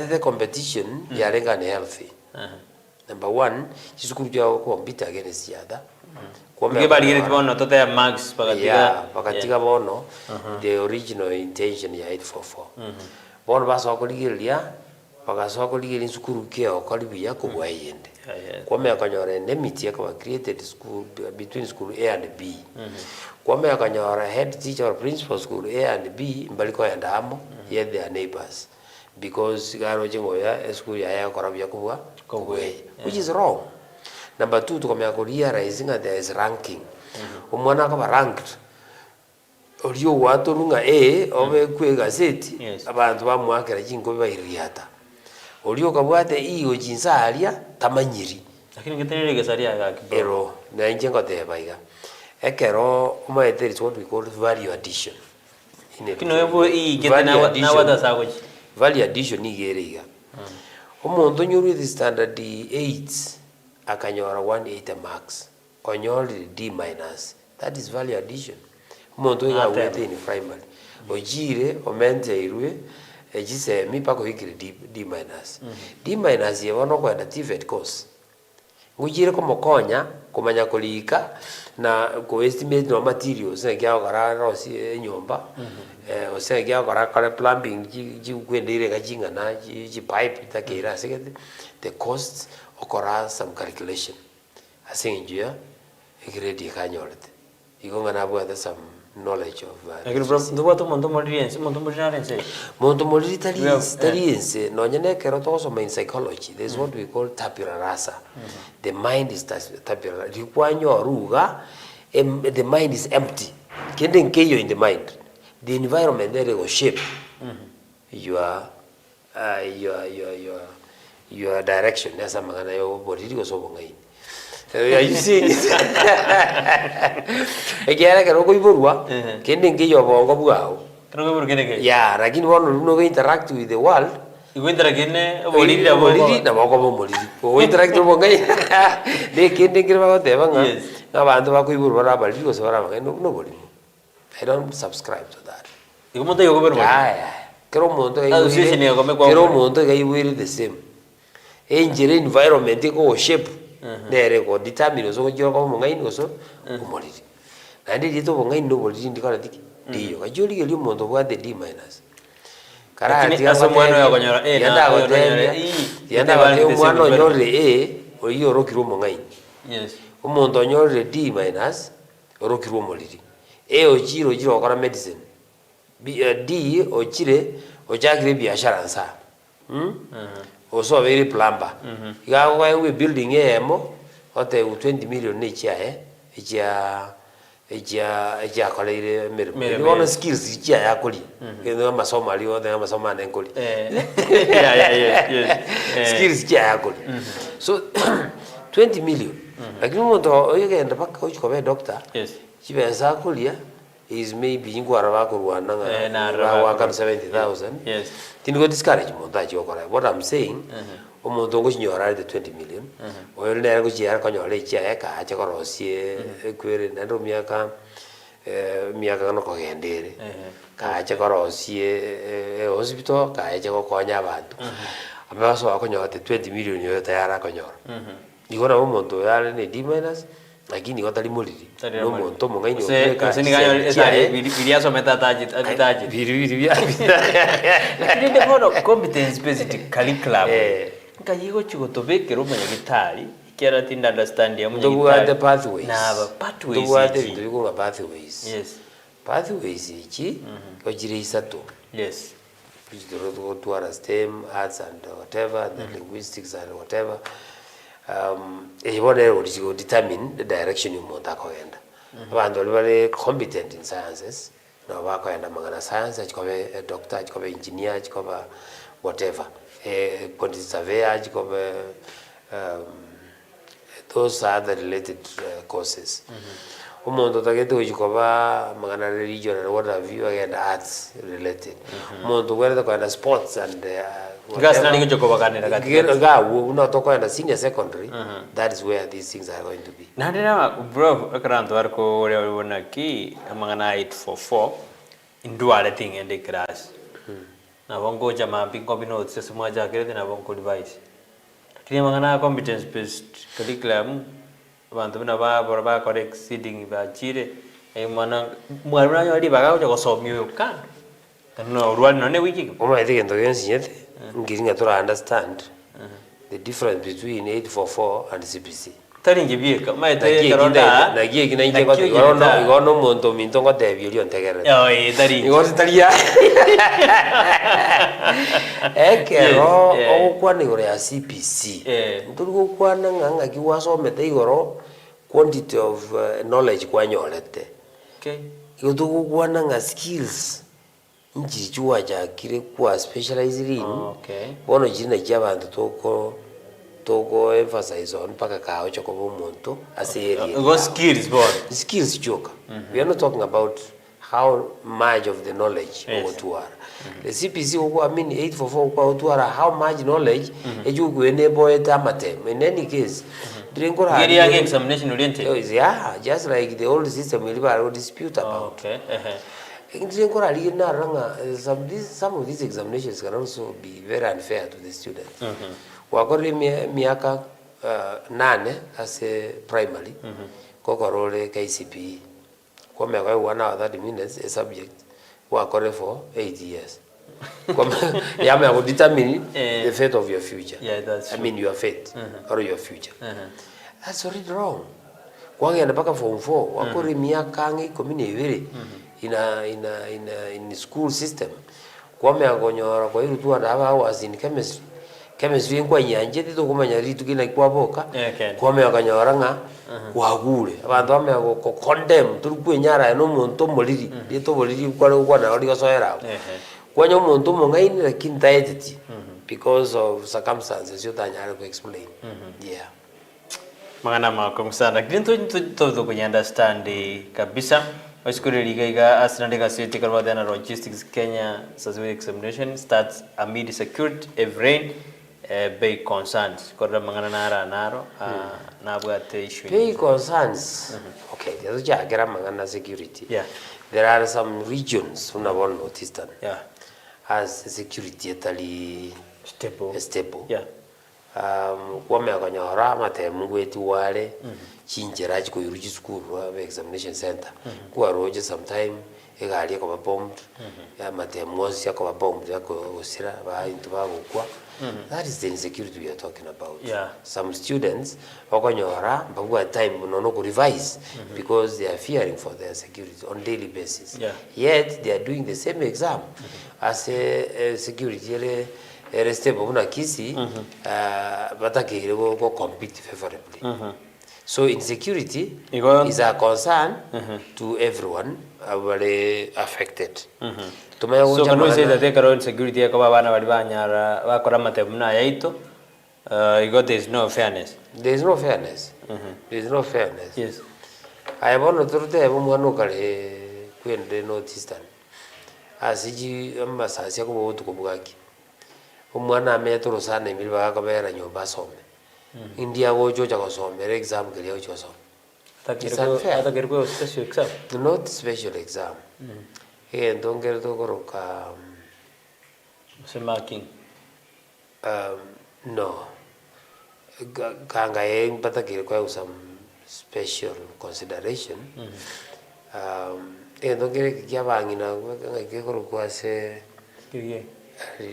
[SPEAKER 2] the competition healthy. Number one, you could compete against the other. The original intention is 844. One was Pakasoko sukuru kio karibu kubwa yende. Kwame akanyora enmity created school between school A and B. Kwame akanyora head teacher or principal school A and B mbaliko yanda amo yet they are neighbors because garo jingo ya school ya korabia kubwa which is wrong. Number 2 tukome realizing that there is ranking. Umwana kama ranked Olio watu lunga obe kwe gazeti abantu bamwakira jingo bayiriata. Olio kabwate iyo jinsalia tamanyiri.
[SPEAKER 1] Lakini ngeterere gesalia ga kibo.
[SPEAKER 2] Ero na injengo tebaiga. Ekero there is what we call value addition.
[SPEAKER 1] Kino yebo gete na wada sagoji.
[SPEAKER 2] Value addition ni gerega. Omuntu nyuru the standard 8 akanyora 180 marks. Onyori D-. That is value addition. Omuntu ya wete in primary. Ojire omente irwe ejise mi pako hikiri D-. D- yewono kwa TVET course. Ngujire komokonya kumanya kulika na ko estimate no materials ngya gara rosi nyomba ose ngya gara kare plumbing ji kwendire gajinga na ji pipe takira sekete the costs okora some calculation asinjia grade kanyorete igonga na bwa some knowledge of
[SPEAKER 1] lakini bro ndo to mondo modiriense
[SPEAKER 2] taliense no nyane kero to so in psychology there's what we call tabula rasa. The mind is tabula rikwanyo ruga the mind is empty kende nkeyo in the mind the environment there go shape your direction nasa magana yo body go so bongai. You see, egera kero ko iborwa kende ngiyo bongo bwao
[SPEAKER 1] kero ko kende
[SPEAKER 2] ya lakini wono no interact with the world
[SPEAKER 1] interact
[SPEAKER 2] boliri na boko bomoliri ko interact bongai de kende ngirwa ko tebanga abantu bako iborwa rabali ko sora no bolimo I don't subscribe to that.
[SPEAKER 1] Igumonto yogoberwa.
[SPEAKER 2] Kero monto kai wiri the same. Engineer environment ko shape. Nere ko determine so jiro ko mongai no so umoliri. Nandi dito mongai no boliri ndikala diki. Dio kajoli geli monto wa the D minus.
[SPEAKER 1] Lakini aso mwana ya konyora
[SPEAKER 2] yanda ko mwana nyore oyo rokiro mongai.
[SPEAKER 1] Yes.
[SPEAKER 2] Umuntu nyore D minus rokiro moliri. Ochiro okora medicine. D ochire ochagire biashara nsa. Also very plumber. Igawa we building emo ote 20 million ne chia koleire mere. One skills chia ya koli. Kendo masomo ali ote masomo ane koli.
[SPEAKER 1] Yeah.
[SPEAKER 2] Skills chia ya koli. So 20 million. Lakini umuntu oyegenda paka uchikobe doctor.
[SPEAKER 1] Yes.
[SPEAKER 2] Chibenza kolia is maybe ingwara bako ruananga na 70,000.
[SPEAKER 1] Yes.
[SPEAKER 2] Tingo discourage montaji okora. What I'm saying, omuntu ngo chinyora the 20 million. Oyo nere go chiara konyole chia ka acha korosie kwere nando miaka no kogendere. Ka acha korosie hospital ka acha kokonya abantu. Abaso akonyola the 20 million yo tayara konyora. Igora omuntu yale ni D minus lakini watali moliri no monto monga inyo
[SPEAKER 1] ka siniganyo esari viliaso metataji vili lakini the modo competence based curriculum ngayigo chiko tobekero manya gitari kera tinda understand ya manya
[SPEAKER 2] gitari the pathways
[SPEAKER 1] na pathways
[SPEAKER 2] the pathways yes pathways ichi kojire isato yes which the road to STEM arts and whatever and linguistics and whatever will determine the direction you want to go in. Abantu very competent in sciences. No, wako enda mangana science, chikobe doctor, chikobe engineer, chikobe whatever. Quantity surveyor, chikobe those are the related courses. Umuntu tageto chikoba mangana religion and what have you again arts related. Umuntu where the sports and
[SPEAKER 1] gas na ningo choko bakanira kati
[SPEAKER 2] no toko and senior secondary. That is where these things are going to be.
[SPEAKER 1] Na ndina bro akaranto arko ore wona ki amangana 844 induale thing in the class na bongo jama bingo bino tse suma ja kire na bongo device kini amangana competence based curriculum bantu bina ba correct seeding ba chire e mana mwana yo di baga ko somyo kan no ruan no ne wiki
[SPEAKER 2] o ma ite ngento yensinyete ngiringa to understand the difference between 844 and CPC.
[SPEAKER 1] Tari ngibieka maite karonda
[SPEAKER 2] na gie kina inje ko igono monto minto ngo devio ntegere.
[SPEAKER 1] Tari.
[SPEAKER 2] Igono tari ya. Ekero okwana igoro ya CPC. Nturugo kwana nganga kiwasomete igoro quantity of knowledge kwanyolete.
[SPEAKER 1] Okay.
[SPEAKER 2] Igotugo kwana nga skills njiri chuwa cha kire kwa specialized in.
[SPEAKER 1] Okay.
[SPEAKER 2] Bono jina jabantu toko emphasize on paka kao choko bomuntu as area.
[SPEAKER 1] Go skills born.
[SPEAKER 2] Skills joke. We are not talking about how much of the knowledge what the CPC I mean 844 what how much knowledge you enable it amatem. In any case,
[SPEAKER 1] getting examination oriented.
[SPEAKER 2] Yeah, just like the old system we will dispute about.
[SPEAKER 1] Okay.
[SPEAKER 2] Some of these examinations can also be very unfair to the students. Wakori miaka 8 as a primary, kokorole KCPE. Kwa miaka 1 hour 30 minutes a subject, wakore for 8 years. Yeah, I will determine the fate of your future.
[SPEAKER 1] Yeah, that's true.
[SPEAKER 2] I mean your fate or your future. That's already wrong. Kwa ngenda paka form 4, wakori miaka 12 in school system. Kwa miaka nyora kwa hiyo tu aba hours in chemistry kwa nyanje tito kumanya ritu kina kwa boka kwa miaka nyora nga wagure abantu amya ko condemn turukwe nyara no muntu moliri dito moliri kwa na ori gosoera kwa nyo muntu mongaini lakini taetiti because of circumstances yotanyara ku explain. Yeah.
[SPEAKER 1] Magana mako sana kinto to kunya understand kabisa Oskuri liga asnandika city kalwadana logistics Kenya sazwe examination starts amid secured rain bay concerns korda mangana naro na bwate issue
[SPEAKER 2] bay concerns. Okay. Okay, there's a mangana security.
[SPEAKER 1] Yeah.
[SPEAKER 2] There are some regions unabon northeastern.
[SPEAKER 1] Yeah.
[SPEAKER 2] As security atali stable.
[SPEAKER 1] Yeah.
[SPEAKER 2] Kwa mekonyora matemu gwetu wale chinjera chiko yuruji school wa examination center. Kwa roje sometime egali ko bombed. Ya matemu osia ko bombed ya ko osira ba into ba gukwa. That is the insecurity we are talking about.
[SPEAKER 1] Yeah.
[SPEAKER 2] Some students okonyora bagwa time no go revise because they are fearing for their security on daily basis.
[SPEAKER 1] Yeah.
[SPEAKER 2] Yet they are doing the same exam as a security stable una kisi batakire go compete favorably. So insecurity is a concern to everyone very affected.
[SPEAKER 1] So can we say that the current security ko bana bali banyara bakora matemu na yaito there is no fairness?
[SPEAKER 2] There is no fairness. There is no fairness.
[SPEAKER 1] Yes.
[SPEAKER 2] I have one to the mwana kale kwende northeastern asiji amasasi ko botu ko bugaki umwana metro sana emili bakabera nyomba some India wojo cha kusomera exam kile ocho some
[SPEAKER 1] Atakirko special exam?
[SPEAKER 2] Not special exam. Ndongere to koroka
[SPEAKER 1] marking.
[SPEAKER 2] No. Kanga eng patakire kwa some special consideration. Ndongere kia bangina kanga koroka se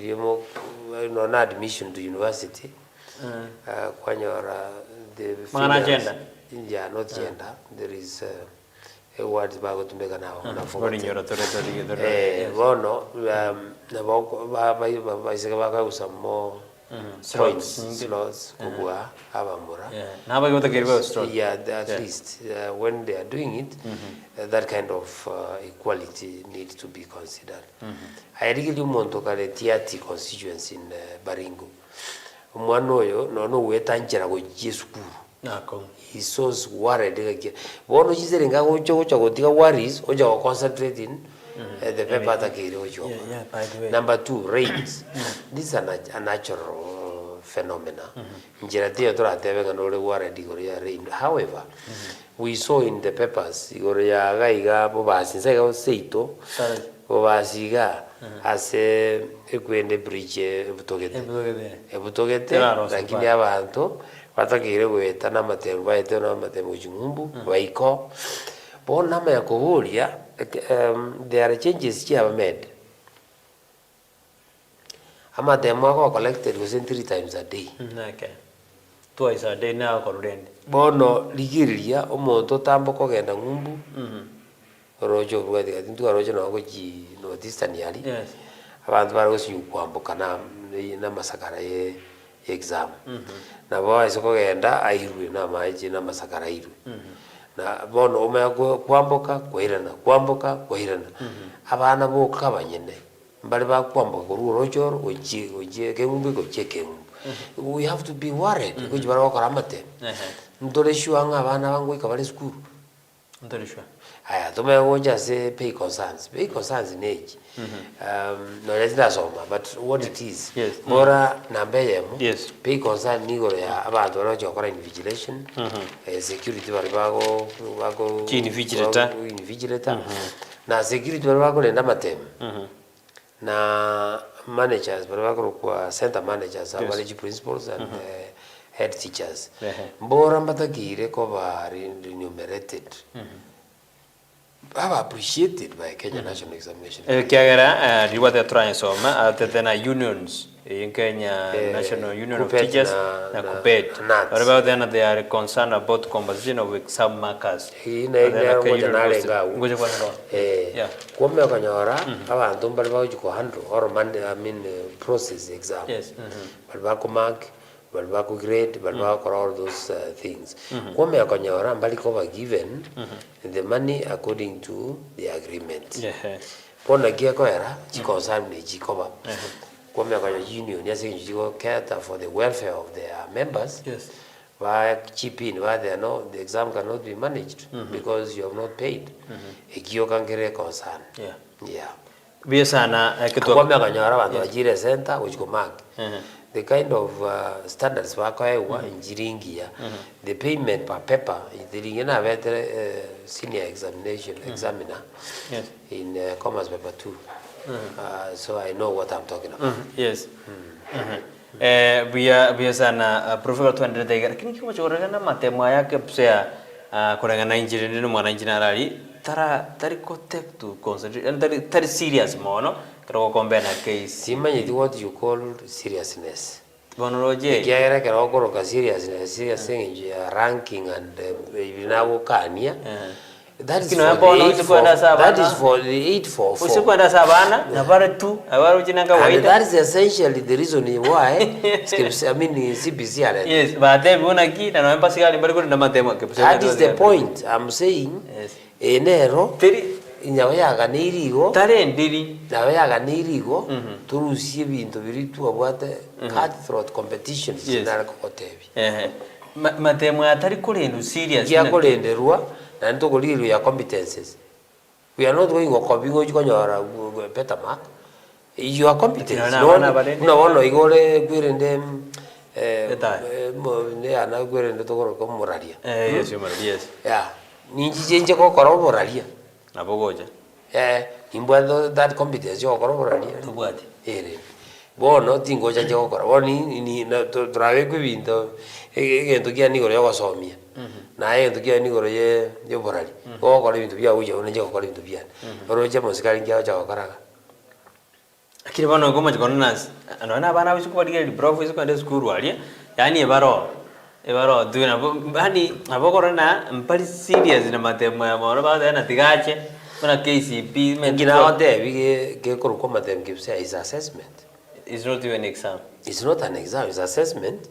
[SPEAKER 2] no admission to university. Kwanyora the
[SPEAKER 1] gender.
[SPEAKER 2] Yeah, not gender. There is a word about to make an hour. Some more slots, Kubua, Avamura. Yeah, at least when they are doing it, that kind of equality needs to be considered. I really want to call it Tiati constituency in Baringo. Mwanoyo, no wetanjera go jesukuru. He's so worried again. One is saying, I want to worries, or you concentrate in the paper that you Number two, rains. This is a natural phenomena. Rain. However, we saw in the papers, as a bridge, lakini abantu batakire gweta n'amatemu baite n'amatemu chingumbu baiko bona ma yakohuria there are changes here made. Amatemu ako collected was 3 times a day.
[SPEAKER 1] Okay. Twice a day now korende.
[SPEAKER 2] Bono ligiriria omonto tambo kogenda ngumbu. Rojo bwati atintu rojo no goji no distance yali.
[SPEAKER 1] Yes.
[SPEAKER 2] Abantu bari kwambuka na masakara exam. Na boa isoko genda airwe na maji na masakara irwe. Na bono ome kwambuka kwirana. Abana bo kabanyene. Mbali ba kwambuka ku rojo oje kemumbi ko chekemu. We have to be worried because bara bakora amate. Ndore shuanga abana bangu ikabali school.
[SPEAKER 1] Ndore shuanga.
[SPEAKER 2] Aya, to me just say pay concerns in age. No, let's not so but what it is.
[SPEAKER 1] Yes.
[SPEAKER 2] Mora nambeye.
[SPEAKER 1] Yes.
[SPEAKER 2] Pay concern ni gore ya abantu baracho invigilation. Security barabago invigilator. Na security barabago lenda matem. Na managers barabago kwa center managers, college principals and head teachers. Mbora mbatakire ko bari remunerated. I'm appreciated by Kenya National Examination.
[SPEAKER 1] Kiagera what they're trying so tena unions in Kenya National Union of Teachers na KUPPET. What about then they are concerned about composition with some markers?
[SPEAKER 2] Kwame kanyora abantu mbali bawo handle or process exam.
[SPEAKER 1] Yes.
[SPEAKER 2] Balbako mark, balbako grade, balbako all those things. Kwame kanyora mbali ko given the money according to the agreement. Pona gia ko era concern ni jikoba. Kwame kanyora union ya saying jiko care for the welfare of their members.
[SPEAKER 1] Yes.
[SPEAKER 2] Why chip in why they know the exam cannot be managed because you have not paid. Ekio kankere concern.
[SPEAKER 1] Yeah.
[SPEAKER 2] Yeah.
[SPEAKER 1] Biasana
[SPEAKER 2] Kwame kanyora bantu ajire center which go mark. the kind of standards wakaewa njiringia the payment per paper idiringena better senior examination examiner in commerce paper 2 so I know what I'm talking about.
[SPEAKER 1] Yes. Bia sana professor tuendelee lakini kimo choragana matemo yake psea kurangana injini no mwana injini arali tari kotek to concentrate tari serious mono karo kombena case
[SPEAKER 2] simanye what you call seriousness
[SPEAKER 1] bonoloje
[SPEAKER 2] kiagera kero koroka seriousness thing ranking and ibinawo kania that is for the 844
[SPEAKER 1] usikwenda sabana na pare tu abaru jinanga waida
[SPEAKER 2] and that is essentially the reason why I mean CBC
[SPEAKER 1] yes but then bona ki na nomba sigali mbali ko na matemo ke
[SPEAKER 2] that is the point I'm saying. Yes enero
[SPEAKER 1] teri
[SPEAKER 2] inyawe yaga nirigo
[SPEAKER 1] tare ndiri
[SPEAKER 2] nawe yaga nirigo turusie bintu biritu abwate cutthroat competitions na kokotebi
[SPEAKER 1] matemo atari kurendu serious
[SPEAKER 2] ya kurenderwa na nto kuliru ya competences. We are not going to copy go konyora better mark your competence no one igore gwirende ne ana gwirende to ko moraria
[SPEAKER 1] yes yes
[SPEAKER 2] yeah ninji jenje ko koro moraria
[SPEAKER 1] nabogoja
[SPEAKER 2] imbwa that competence yo koro moraria
[SPEAKER 1] tubwati
[SPEAKER 2] bono tingo chaje ko koro ni na trawe kwibinto egento kia nigoro yo gosomia na egento kia nigoro ye borari ko koro bintu bya uje one je ko koro bintu bya oroje musikali ngia cha kokaraga
[SPEAKER 1] akiri bono goma jikona ana bana bisu ko digeri prof isu kande school wali yani ebaro duina bani abokoro na mpali serious na matemo ya moro ba na tigache kuna KCP
[SPEAKER 2] ngina ote bige ke ko ko matem kipse is assessment.
[SPEAKER 1] It's not even an exam.
[SPEAKER 2] It's not an exam, it's assessment.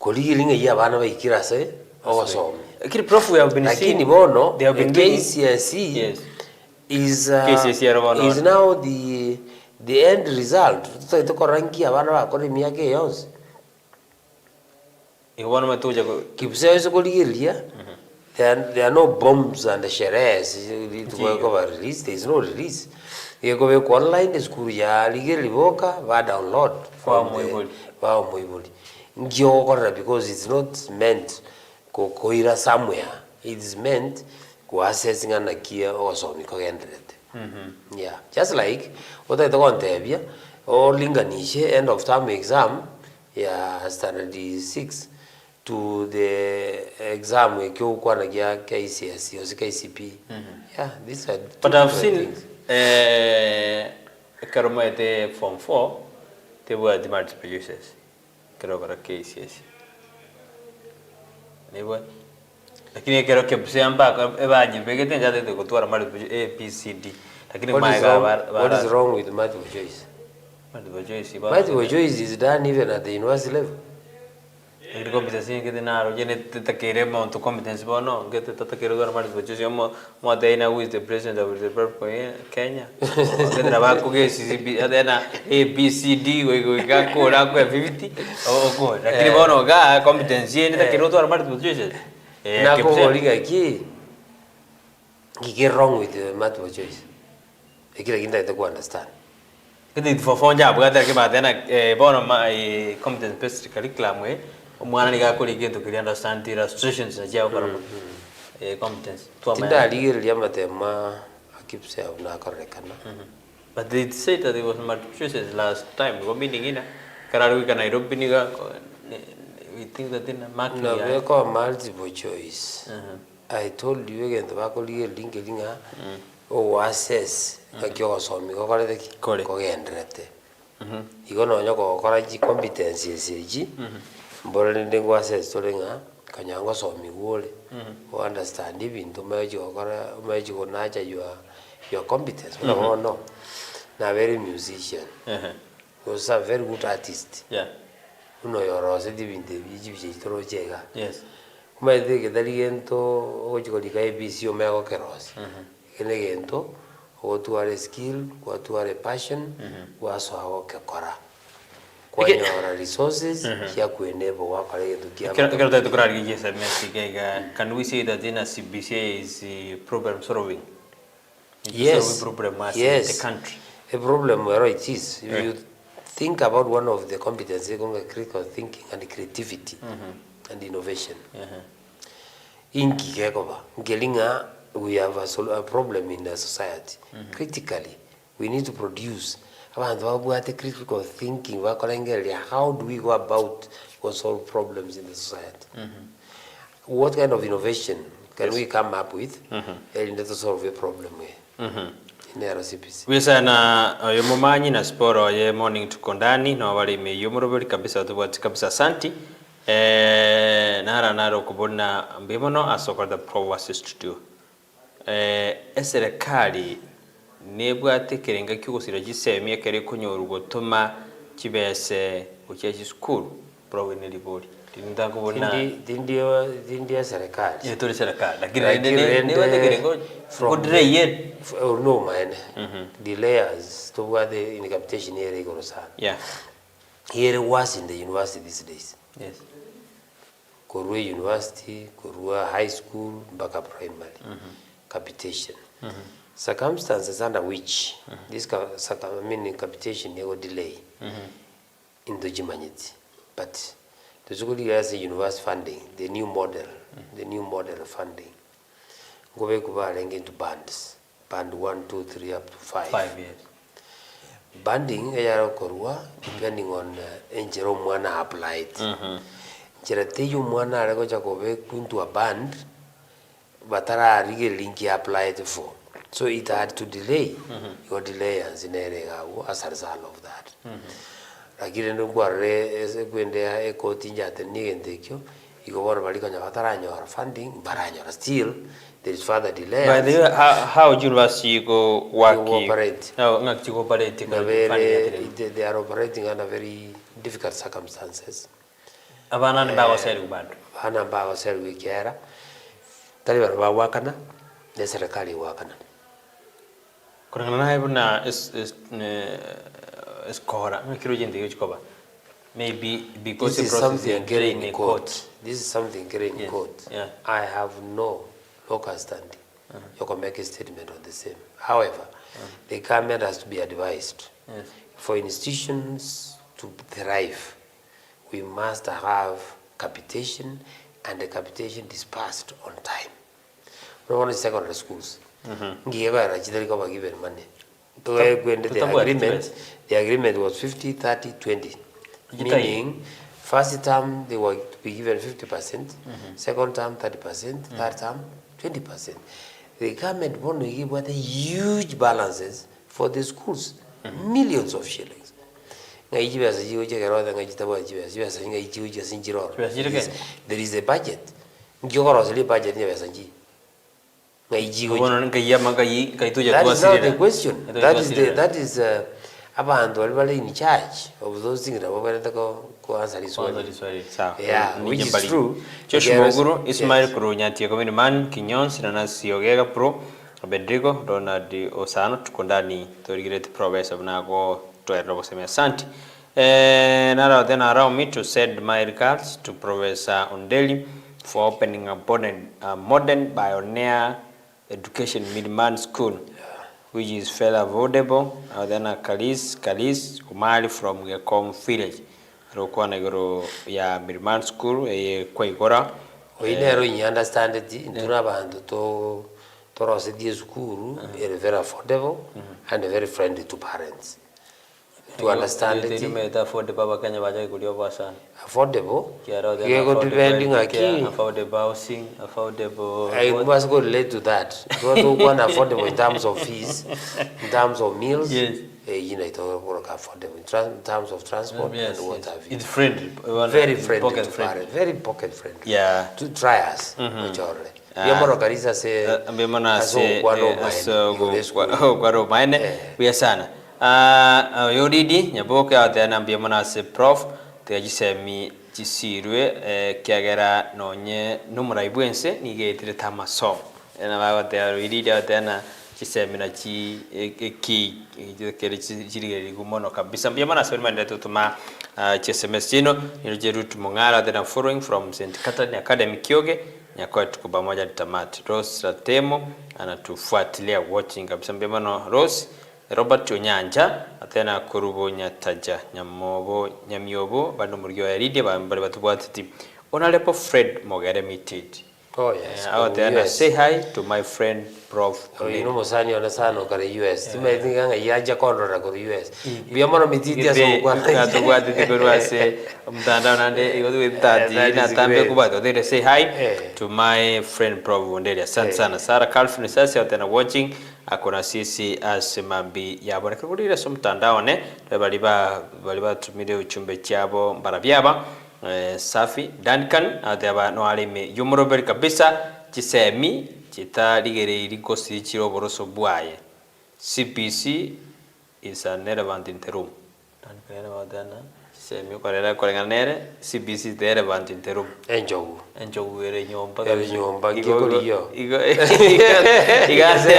[SPEAKER 2] Koligilinga ya bana ba ikirase ogosomi.
[SPEAKER 1] Akiri prof we have been seeing.
[SPEAKER 2] Lakini bono
[SPEAKER 1] they have been
[SPEAKER 2] KCSE
[SPEAKER 1] yes
[SPEAKER 2] is now the end result. To ko ranki abana ba ko miake yose.
[SPEAKER 1] Iwana matuja ko
[SPEAKER 2] kipse iso koligilia. There are no bombs and shares to work over release. There is no release. You go back online school ya ligeli boka va download
[SPEAKER 1] from
[SPEAKER 2] moiboli ngio kora because it's not meant koira somewhere. It is meant ko assessing ana kia osomi ko genderete yeah just like what I told you or linganishe end of term exam ya standard 6 to the exam we go kwa na KCSE or KCP yeah these are
[SPEAKER 1] but I've seen karomete form 4 they were the multiple choices kero para KCSE nebo lakini kero ke busamba ebaje begete njate ko twara multiple ABCD lakini
[SPEAKER 2] what is wrong with multiple choice? Multiple choice is done even at the university level.
[SPEAKER 1] Agri competence ke dinaro jene takere amount of competence bono gete takere dora mari bocho mo modeina who is the president of the Republic of Kenya gete rabako ke CCB adena ABCD go ga ko ra ko 50 o ko lakini bono ga competence jene takere dora mari bocho
[SPEAKER 2] na ko liga ki wrong with the multiple choice ekira kinda to understand
[SPEAKER 1] gete for fonja bugata ke badena bono competence based curriculum we mwana niga kuri kintu kiri understand the restrictions na jao para competence
[SPEAKER 2] to tinda ligiria matema akipse na korekana
[SPEAKER 1] but they said that it was matrices last time go meaning ina kararu ka Nairobi niga we think that in mark
[SPEAKER 2] no we ko multiple choice I told you again to ba ko lingelinga o assess akyo somi ko kore ko gendrete igono nyoko kora ji competencies eji mbole ndengo assess tolenga kanyango somi wole o understand ibintu mejo kora mejo konacha your competence no na very musician was a very good artist uno yorose dibinde biji toro chega
[SPEAKER 1] yes
[SPEAKER 2] kuma de gento o chikolika ABC o mego keros kene gento o tuare skill o tuare passion waso ago kekora kwanyora resources ya kuenable wa kale tukia
[SPEAKER 1] kero to kora gi yes can we say that in a CBC is problem solving
[SPEAKER 2] yes
[SPEAKER 1] problem
[SPEAKER 2] yes
[SPEAKER 1] the country
[SPEAKER 2] a problem where it is if you think about one of the competencies, critical thinking and creativity and innovation. In Kikekova, Gelinga, we have a problem in the society. Critically, we need to produce. Critical thinking, how do we go about to solve problems in the society? What kind of innovation can we come up with to solve a problem in RCPC?
[SPEAKER 1] We sana yomumanyi na sporo ye morning tukondani na wali me yomurobeli kabisa tuwati kabisa santi nara naro kubona mbimono asoko the PROF assist to eserekali nebwate kerenga kyugusira gisemi ekere kunyoru gutuma kibese uchechi school PROF ne libori tinda kubona
[SPEAKER 2] dindia serikali
[SPEAKER 1] ye tole serikali lakini ne wate kerengo good yen
[SPEAKER 2] no man the layers to what the in capitation here go sana here was in the university these days.
[SPEAKER 1] Yes.
[SPEAKER 2] Korua University, Korua High School, mpaka primary. Capitation. Circumstances under which this capitation will delay in the Jimanyiti. But the Zuguli has a university funding, the new model of funding. Go back into bands. Band 1, 2, 3 up to 5.
[SPEAKER 1] 5 years.
[SPEAKER 2] Banding Korua, depending on Enjero Mwana applied. Cherateyo mwana alikocha kobe into a band batara rige linki applied for, so it had to delay your delay as in as a result of that. Lakini ndo kware kwende ekotinja teni ngendekyo iko bora balika nya batara nyora funding baranyo still there is further delay.
[SPEAKER 1] By the way, how university go working?
[SPEAKER 2] Operate.
[SPEAKER 1] How ngakti operate?
[SPEAKER 2] They are operating under very difficult circumstances.
[SPEAKER 1] Abana ni bago seri ubado.
[SPEAKER 2] Abana bago seri wikiera. Tali barwa wakana, ne serikali wakana.
[SPEAKER 1] Kuna na hebu na skora. Ngakiro jende yochikoba. Maybe because
[SPEAKER 2] this is something getting in court. This is something getting in court. I have no local standing. You can make a statement on the same. However, the government has to be advised. For institutions to thrive, we must have capitation, and the capitation dispersed on time. We want secondary schools. Given money. The agreement was 50, 30, 20. Meaning, first term they were to be given 50%, second term 30%, third term 20%. The government want to give huge balances for the schools, millions of shillings. There is a budget. That is not the question. That is in charge of those things. Yeah, which is true.
[SPEAKER 1] Joshua Ismail Kurunyati Milimani Kinyons Nanasi Ogega Pro Bedrigo Ronald Osano Tukondani Torigret Province of Nago to Robosemi Santi. Now then around me to send my regards to Professor ONDERI for opening a modern pioneer education Milimani school, which is fairly affordable. Then a Kalis Umali from Gekom village. Rokwana goro ya Milimani school kwa igora.
[SPEAKER 2] Oinero you understand it. Turabando to Rosidi school is very affordable and very friendly to parents. To understand it.
[SPEAKER 1] Affordable
[SPEAKER 2] affordable. Depending on
[SPEAKER 1] affordable housing, affordable.
[SPEAKER 2] I must go relate to that. One affordable in terms of fees, in terms of meals.
[SPEAKER 1] Yes.
[SPEAKER 2] It all affordable in terms of transport and what have you.
[SPEAKER 1] It's friendly.
[SPEAKER 2] Very friendly. Pocket friendly. Very pocket friendly.
[SPEAKER 1] Yeah.
[SPEAKER 2] To try us. Yamorokariza se.
[SPEAKER 1] Mbemona se. We are sana. Yodidi nyaboke athana mbemona se prof tegisemi gisirwe kiagera nonye numuraibwense nigetire tamaso na bagote yodidi athana kisemina ki kere chirigeri gumono kabisa mbemona se mande tutuma SMS chino nirujeru tumongara tena following from St. Catherine Academy Kyoge nyakwa tuko pamoja tamati Rose Ratemo anatufuatilia watching kabisa mbemona Rose Robert Onyanja atena kurubo nyataja nyamobo nyamyobo bando muryo yaride bambale batubwatiti Honorable Fred Mogere meeted.
[SPEAKER 2] Oh yes.
[SPEAKER 1] Say hi to my friend Prof.
[SPEAKER 2] You know Mosani on sano kare US. Tima itinga yaja kondora kare US. Biamono mititi aso kwa.
[SPEAKER 1] Atubwatiti kurwase mtandao nande igodu itati na tambe kubato. They say hi to my friend Prof. ONDERI. Asante sana. Sara Calvin sasa watena watching akona sisi asemambi yabona kurira so mtandao ne baliba tumire uchumbe cyabo barabyaba safi Duncan ataba no alime yumuroberi kabisa kisemi kitaligereye rikosi kiroboroso bwaye CPC is an relevant in the room Duncan wadana kisemi korera nere CPC is relevant in the room enjogu ere nyomba
[SPEAKER 2] gikoriyo
[SPEAKER 1] igase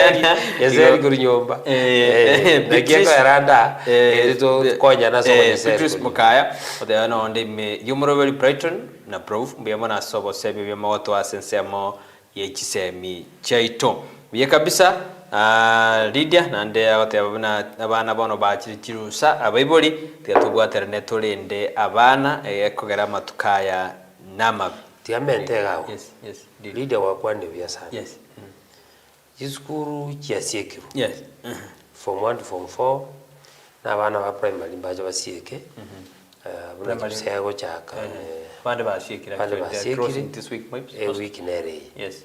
[SPEAKER 2] yazeri kuri nyomba nagiye yaranda edito konya naso
[SPEAKER 1] Chris Mukaya odano onde me yumuroberi Brighton na PROF mbiyamo na sobo semi biyamo watu asensemo yekisemi chaito biye kabisa Lydia nande agote abana bono bakirikirusa abayiboli tigatugwatera netolende abana ekogera matukaya nama
[SPEAKER 2] tiamente gawo
[SPEAKER 1] yes
[SPEAKER 2] Lydia wakwande byasa
[SPEAKER 1] yes
[SPEAKER 2] iskuru kiasiekiru
[SPEAKER 1] yes
[SPEAKER 2] form 1 to form 4 na abana ba primary mbaje basieke primary sego chaka
[SPEAKER 1] bande basiekira crossing this week maybe
[SPEAKER 2] week nere
[SPEAKER 1] yes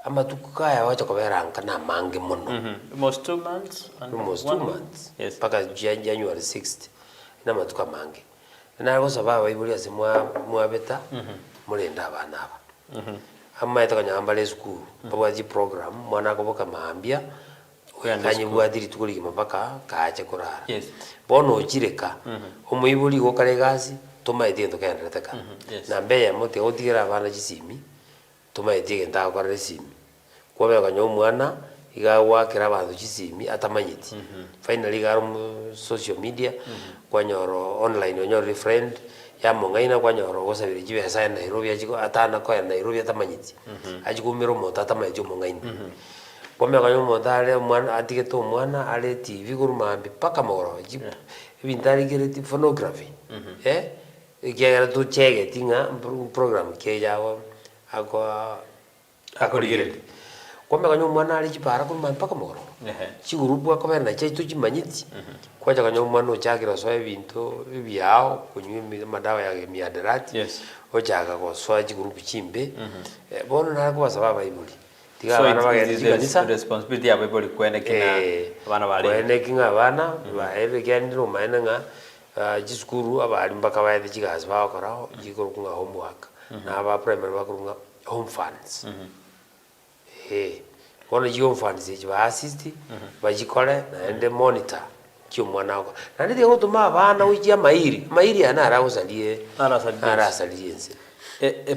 [SPEAKER 2] ama tukaya wacha koberanga na mange mono
[SPEAKER 1] almost 2 months
[SPEAKER 2] almost 2 months
[SPEAKER 1] yes
[SPEAKER 2] paka January 6th na matuka mange na go sababa ibuli asimwa mwabeta mulenda abana aba amma etaka nyambale school babaji program mwana koboka maambia kanyi bwadiri tukuli mapaka kaache kurara
[SPEAKER 1] yes
[SPEAKER 2] bono ochireka omuyibuli go kare gasi tumaite ndo kendereteka na mbeya mote otigira abana gisimi tumaite ngenda kwa resimi kwa kanyo mwana iga wakira abantu gisimi atamanyiti finally garo social media kwa nyoro online nyoro friend ya mongaina kwa nyoro gosabire jibe sa Nairobi ajiko atana kwa Nairobi atamanyiti ajikumiro mota atamaje mongaina kwa kanyo motale mwana atigeto mwana ale TV gurumambi paka moro jibu ibintari gereti phonography ikiagara tu chege tinga program ke jawo akorigere kwa kanyo mwana ali chipara kurumambi paka moro chigurubu akobera chaitu chimanyiti kwa kanyo mwana ochagira so ebintu byao kunywa madawa ya miadarati
[SPEAKER 1] yes
[SPEAKER 2] ochaga go so chigurubu chimbe bono na kwa sababu ibuli
[SPEAKER 1] so it's the responsibility ya everybody kwenda kina abana bali
[SPEAKER 2] kwenda kinga abana baebe kyandiro maina nga jiskuru abali mpaka baede chigazi bakora jikoro kunga homework na aba primary bakurunga home funds kono home funds ba assist bajikole na monitor kyo mwana wako na ndije gutuma abana ujia mairi ana aragusalie nse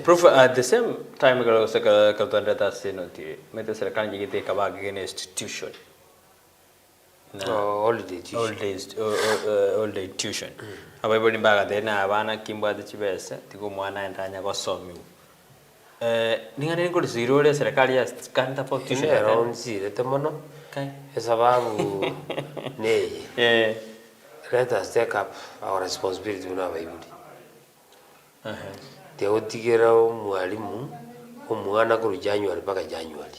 [SPEAKER 1] Prof, at the same time kaltanda tasino ti mete serikali nyigite kabage gene institution
[SPEAKER 2] all day
[SPEAKER 1] tuition abayiboli mbaga dena abana kimba de chibese tiko mwana endanya basomi ningane ngo zero serikali ya kanta for tuition
[SPEAKER 2] around zero temono
[SPEAKER 1] kai
[SPEAKER 2] sababu ne let us take up our responsibility na abayiboli teotigera mwalimu omwana kuru January paka January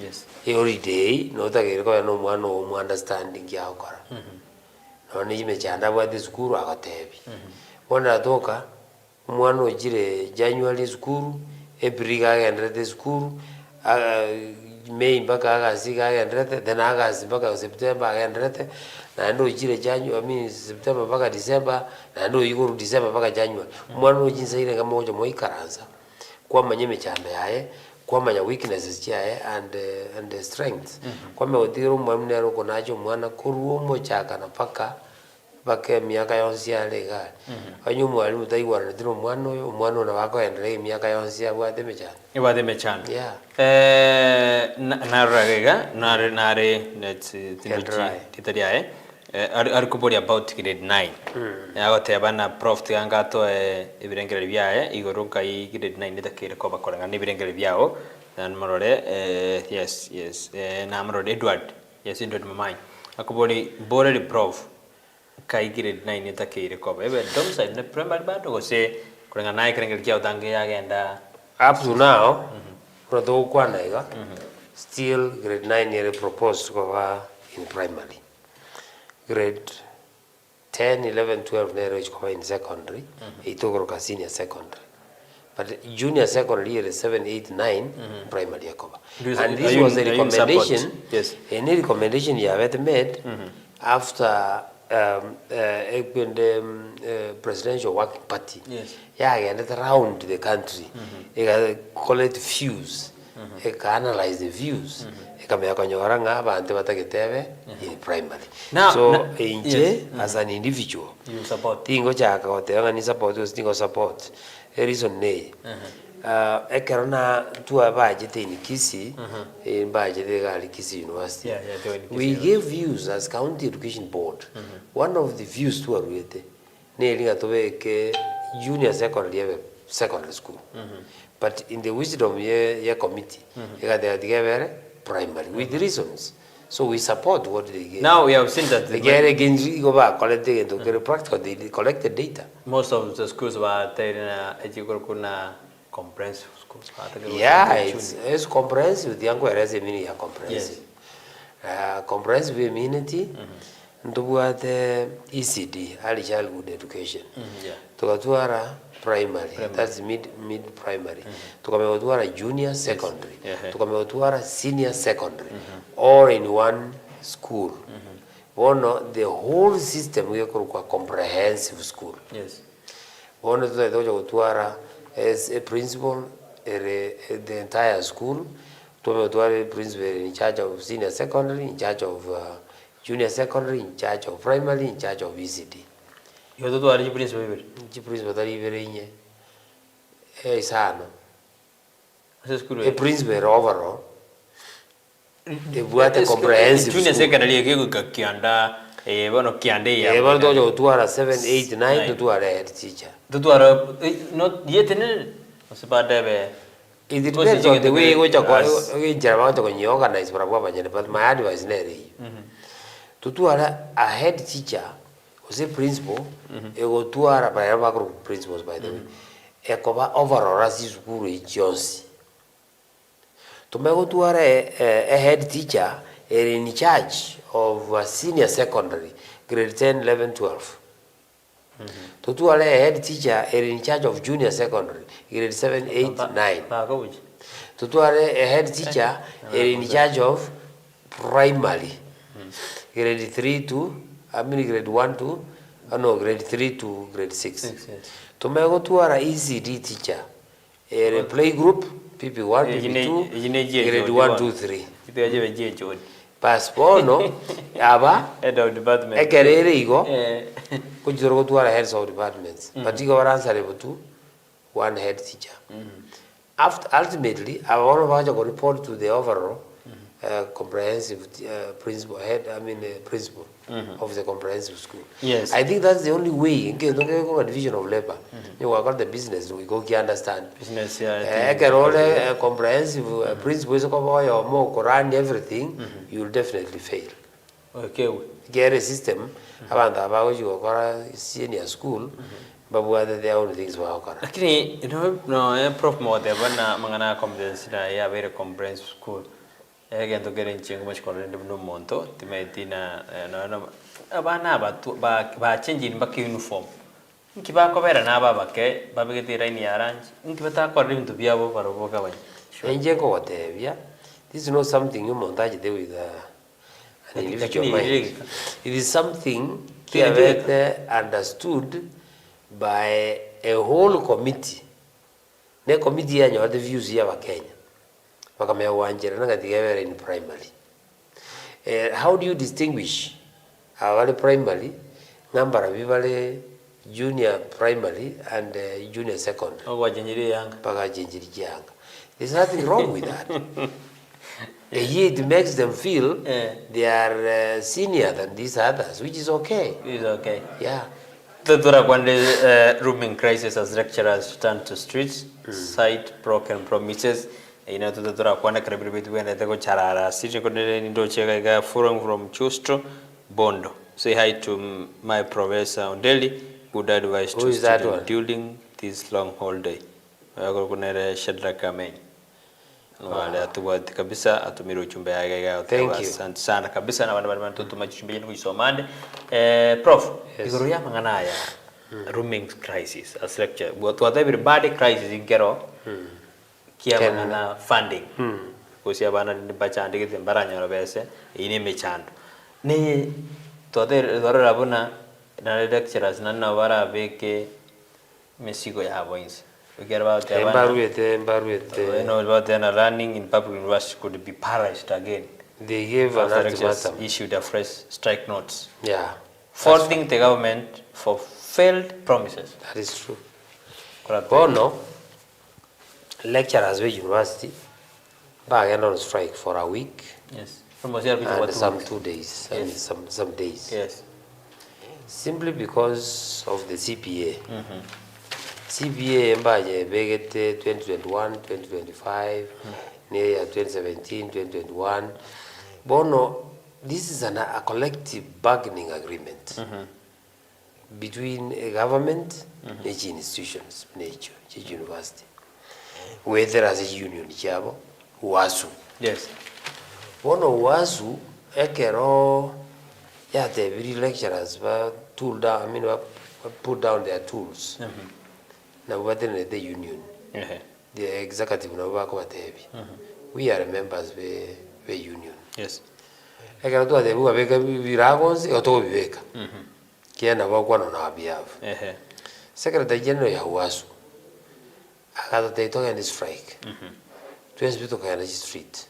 [SPEAKER 1] yes
[SPEAKER 2] holiday no tagere ko no mwana o understanding ya okora no ni mechanda bwa the school akatebi bona toka mwana ojire January school April ga the school May mpaka August ga then August mpaka September ga na ndo ojire January September mpaka December na ndo yiguru December mpaka January mwana ojinsa ile kama moja moikaranza kwa manyeme chanda yae kwa manya weaknesses yae and strengths kwa meodiro mwamne ro konacho mwana kuruo mochaka na paka miaka yonsi yale ga anyu mwalimu taiwana ndiro mwana na wako endelee miaka yonsi abwate mechana
[SPEAKER 1] naragega nare net titaria arikubori about grade 9 yagote abana prof tigangato ibirengere byae igorunka i grade 9 ndakire ko bakoranga n'ibirengere byao nan marore yes na marore Edward mamai akubori boreri prof kai grade 9 itakire ko ebe domside ne primary bado gose kurenga nae kirengel utange yagenda
[SPEAKER 2] up to now proto kwana iga still grade 9 yere proposed ko in primary grade 10 11 12 nero ko in secondary itogoro ka senior secondary but junior secondary yere 7 8 9 primary yakoba and this was a recommendation
[SPEAKER 1] yes
[SPEAKER 2] any recommendation you have made after presidential working party
[SPEAKER 1] yes
[SPEAKER 2] and around the country collect views analyze the views kameyakonyora ng'abantu batagitebe in primary so inje as an individual
[SPEAKER 1] you support
[SPEAKER 2] tingo chaka otega ni support tingo support reason ne ekerona tua budget in Kisii in budget gali Kisii University we gave views as county education board one of the views to arwete ne linga tobeke junior secondary school but in the wisdom ye committee they together primary with reasons so we support what they gave.
[SPEAKER 1] Now we have seen that
[SPEAKER 2] they get against go back collecting to practical they collected data
[SPEAKER 1] most of the schools were there kuna comprehensive schools
[SPEAKER 2] it's comprehensive the yango erase meaning ya comprehensive comprehensive immunity ndubuate ECD early childhood education tukatwara primary that's mid primary tukamewatwara junior secondary tukamewatwara senior secondary all in one school bono the whole system yeko kwa comprehensive school bono tutawatwara as a principal the entire school tukamewatwara principal in charge of senior secondary in charge of junior secondary in charge of primary in charge of ECD
[SPEAKER 1] yodo to ari principal bibiri
[SPEAKER 2] principal tari bibiri nye isano
[SPEAKER 1] ase school
[SPEAKER 2] principal overall buate comprehensive
[SPEAKER 1] junior secondary yego kakianda bono kiande ya
[SPEAKER 2] bono dojo tuara 7 8 9 tuara head teacher
[SPEAKER 1] tuara not yetene osibadebe
[SPEAKER 2] it depends on the way which are going to organize for ababa but my advice nere tutuara a head teacher was a principal ego tuara by group principals by the way ekoba overall as school ichionsi tumego tuara a head teacher in charge of senior secondary grade 10 11 12 tutuara a head teacher in charge of junior secondary grade 7 8 9 tutuara a head teacher in charge of primary grade 3 to grade 1 to grade 3 to grade 6 tumego tuara ECD teacher play group PP1 PP2 grade 1 2 3
[SPEAKER 1] itaje jeje
[SPEAKER 2] paspono aba
[SPEAKER 1] head of department
[SPEAKER 2] ekerere igo kujiro tuara heads of departments but igo answer to one head teacher after ultimately I want to report to the overall comprehensive principal head principal of the comprehensive school.
[SPEAKER 1] Yes,
[SPEAKER 2] I think that's the only way. In case don't go a division of labor, you work out the business. We go can understand
[SPEAKER 1] business.
[SPEAKER 2] Can all comprehensive principles or more run everything. You will definitely fail.
[SPEAKER 1] Okay,
[SPEAKER 2] get a system. About you go senior school. But whether the only things were okay.
[SPEAKER 1] Lakini no prof mode bana mangana competence na ya very comprehensive school. Again to get in change much correct no monto timaitina no abana ba change in back uniform nkiba ko bera na baba ke babigete raini yaranji nkiba ta ko rim to biabo paroboka bany
[SPEAKER 2] enje ko watebia this is not something you montage de with an individual mind. It is something understood by a whole committee. Ne committee yanyo the views ya wa Kenya wakamea wanjira nga together in primary. How do you distinguish our primary number of junior primary and junior secondary?
[SPEAKER 1] Oh, wajinjiri yanga.
[SPEAKER 2] Paga jinjiri yanga. There's nothing wrong with that. It makes them feel they are senior than these others, which is okay.
[SPEAKER 1] It's okay.
[SPEAKER 2] Yeah.
[SPEAKER 1] When the rooming crisis as lecturers turn to streets, cite broken promises, ina tutura kwana karabiri bitu wenda tego charara sisi kone ndo cheka ga forum from Chustro Bondo. Say hi to my professor Onderi. Good advice to students during this long holiday. Wako kunere Shadrack Kameni. Wale atuwati kabisa atumira ujumbe yake asante sana kabisa na bana tutuma ujumbe yenu kuisomande. Prof, igoro ya mangana ya rooming crisis as lecture. What everybody crisis ingero. Kia mangana funding. Kusia bana bachande kiti baranya robese ini mechando. Ni dore rabuna na lecturers na wara beke mesigo ya voice. We get about the you know about the learning in public university could be paralyzed again.
[SPEAKER 2] They gave an ultimatum.
[SPEAKER 1] Issued a fresh strike notes.
[SPEAKER 2] Yeah.
[SPEAKER 1] Faulting the government for failed promises.
[SPEAKER 2] That is true. Oh no. Lecturers at university back on strike for a week.
[SPEAKER 1] Yes.
[SPEAKER 2] And some 2 days. Yes. And some days.
[SPEAKER 1] Yes.
[SPEAKER 2] Simply because of the CPA. CPA mbaje begete 2021, 2025, near 2017, 2021. Bono, this is a collective bargaining agreement between a government and institutions, nature, university. Whether as a union, chabo, wasu.
[SPEAKER 1] Yes.
[SPEAKER 2] Bono wasu, ekero, yeah, the very lecturers were tool down. I mean, put down their tools. Now what in the union, the executive now work what heavy. We are members of the union.
[SPEAKER 1] Yes.
[SPEAKER 2] I can do the work we ragons or to Viveka. Kiana work one on our behalf. Secretary General Yawasu. I got the talk and strike. 12 people can street.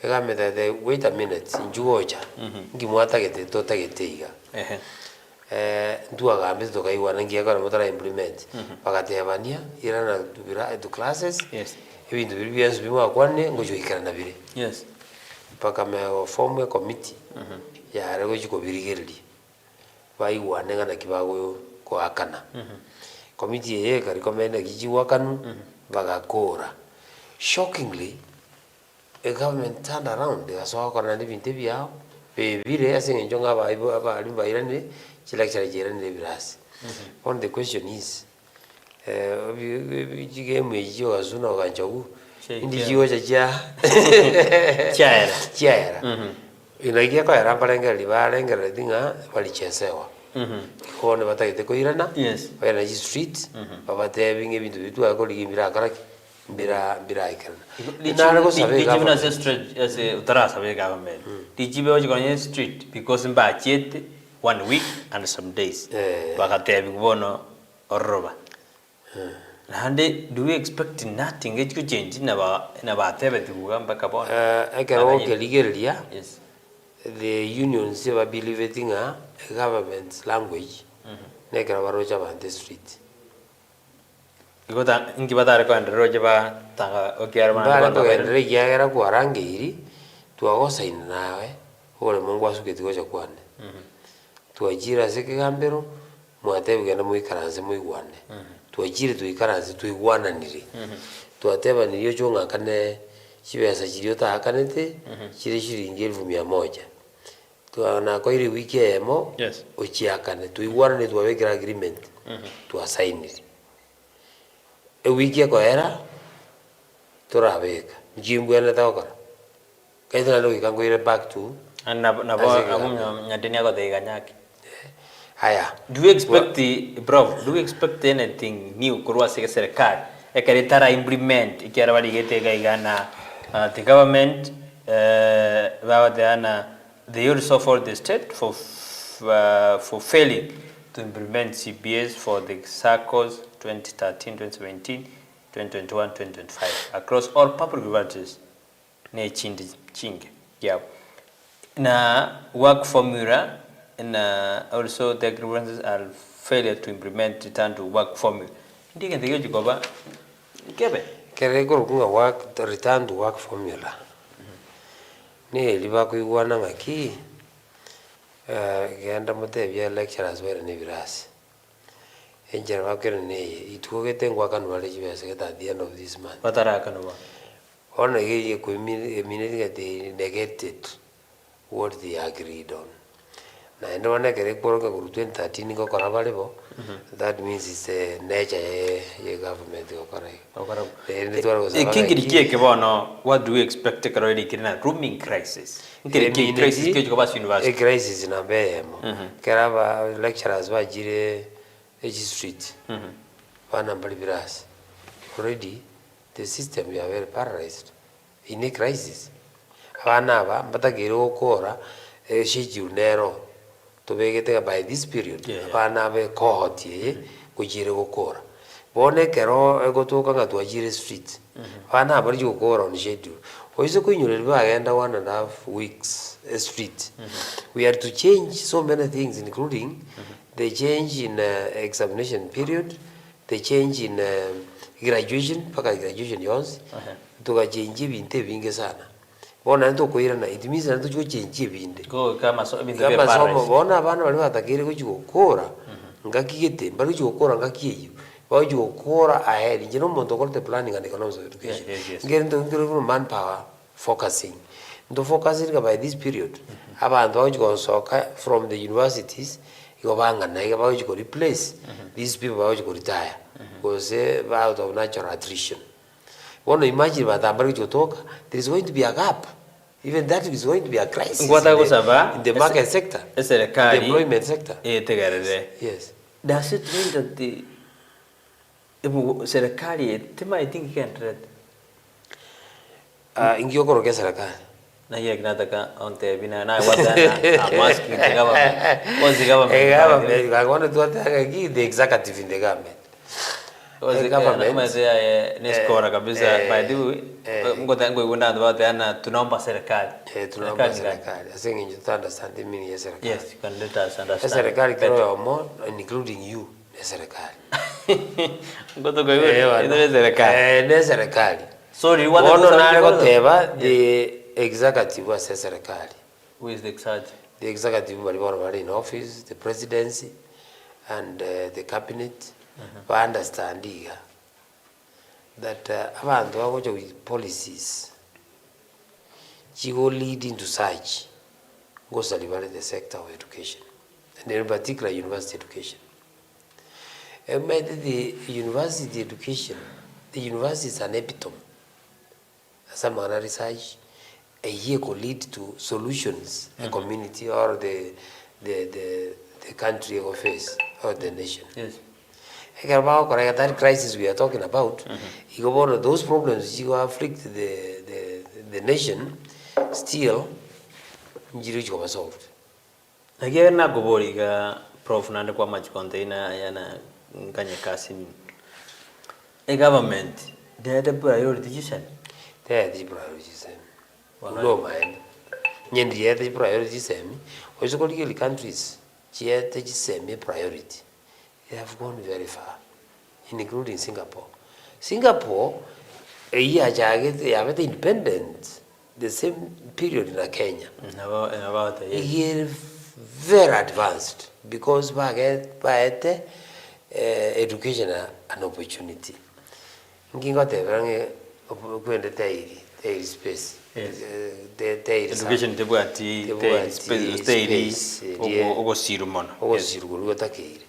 [SPEAKER 2] I got me that wait a minute in Georgia. Give what I get the total get. Dua gambe to kai wana ngia kana motara implement pakati yabania irana dubira to classes ibintu biribians bimwa kwane ngojo ikana nabire paka me form committee ya rego jiko birigeri bai wana ngana kibago ko akana committee ye ka recommend giji wakanu bagakora. Shockingly, a government turned around. They saw kana ni binte biao be bire asinga njonga ba alimba irane lecture jirani levirasi. On the question is, game you as soon as you indi jiwa chaja chaira. Inagia kwa rampalenga libalenga ledinga walichesewa. Kone batagite ko irana. Bana ji street. Babate binge bintu bitu akoli gimbira karaki. Bira ikana.
[SPEAKER 1] Nana ko sabe ka. Dijibna se street se utara sabe government. Dijibe oji kwenye street because mba chete 1 week and some days. Bakate bibono oroba. Hande, do we expect nothing to change na ba tebe tugamba kabona?
[SPEAKER 2] I can walk legally. Yes. The unions have believed in a government's language. Nekara baroja ba the street.
[SPEAKER 1] Igota ingibata ko ande roja ba tanga okiarma
[SPEAKER 2] ba ko ande yagera ko arangiri tuagosa inawe ole mungu asuketi gocha kwane. Tuajira seke gambero mwatebe genda muikaranze muigwane. Tuajire tuikaranze tuigwananire. Tuateba niliyo chonga kane chibesa chiriyo ta akanete chire shiringi 1,100. Tuana ko iri wiki emo ochiakane tuigwanane tuawekera agreement tuasainire. E wiki ko era turabeka njimbu ene taokara. Kaitana ndo ikango ire back to
[SPEAKER 1] na nyadeni yako deiganyaki. Do we expect do we expect anything new kurwa serikali ekaretara implement ikiara baligete gaigana the government they also fault the state for failing to implement CBS for the cycles 2013, 2017, 2021, 2025 across all public universities ne chinge na work formula. And also the grievances are failure to implement return to work formula. Ndiye ndio jikoba kebe
[SPEAKER 2] kere ko kunga work the return to work formula. Ne liba ku igwana ngaki genda mutebya lecturers were ne virasi. enjera bakene itugete ngwakanwale chibesegeta at the end of this month
[SPEAKER 1] batarakanwa
[SPEAKER 2] ona ye community they negated what they agreed on na ndo wana kere koroka ku 2013 ko karabalebo that means it's a nature ye government ko kara
[SPEAKER 1] ikingiri kieke bono what do we expect karori kirina rooming crisis ingiri crisis ke ko university
[SPEAKER 2] a crisis na bemo keraba lecturers ba jire H street bana mbali biras already the system we are very paralyzed in a crisis abana ba batagire okora schedule to begete by this period abana be cohort ye kujire gukora bone kero egotuka ngatwajire street abana bari gukora on schedule oize kuinyurira bagenda 1.5 weeks street we had to change so many things including the change in examination period, the change in graduation yons tuka change binte binge sana bona ndo koirana it means ndo tuko change binde
[SPEAKER 1] go kama so binde
[SPEAKER 2] be para kama bona abana bali batakire ko gukora ngakigete bali gukora ngakiyo bali gukora ahead njino muntu kote planning and economic education ngendo manpower focusing ndo focusing by this period abantu bali gosoka from the universities Gobanga na about to replace these people about to retire because out of natural attrition. Want to imagine what I'm to talk? There is going to be a gap. Even that is going to be a crisis in the market sector, the employment sector. Yes.
[SPEAKER 1] Does it mean that the serikali tema I think can read?
[SPEAKER 2] Ingio koro ke serikali.
[SPEAKER 1] Na hiyo kinataka onte bina na wadana mask in the government. What's the government?
[SPEAKER 2] I want to give the executive in the government.
[SPEAKER 1] The government neskora kabisa by the way mkota ngo igunda ndo tena tunaomba serikali.
[SPEAKER 2] Tunaomba serikali. I think you understand the meaning of serikali.
[SPEAKER 1] Yes, you can let us understand.
[SPEAKER 2] Serikali kero more including you ne serikali.
[SPEAKER 1] Ngoto kwa hiyo ndio serikali.
[SPEAKER 2] Ne serikali.
[SPEAKER 1] Sorry,
[SPEAKER 2] what the executive was serikali.
[SPEAKER 1] Who is the executive?
[SPEAKER 2] The executive were in office, the presidency and the cabinet. We understand that abantu bagoje with policies will lead into such goes the sector of education and in particular university education. And the university education, the university is an epitome. Some research a year could lead to solutions a community or the country will face or the nation.
[SPEAKER 1] Yes.
[SPEAKER 2] That crisis we are talking about, those problems you afflict the nation still are solved.
[SPEAKER 1] Again, na gobori ga prof nande kwa match container yana nganye kasi. A government they had a prioritization.
[SPEAKER 2] They had the prioritization. No mind. Nyendi had the prioritization. Also, countries, she had the same priority. They have gone very far, including Singapore. Singapore, a year they have independent, the same period in Kenya.
[SPEAKER 1] About a year.
[SPEAKER 2] Very advanced because by education an opportunity. Ngingo the space.
[SPEAKER 1] Education space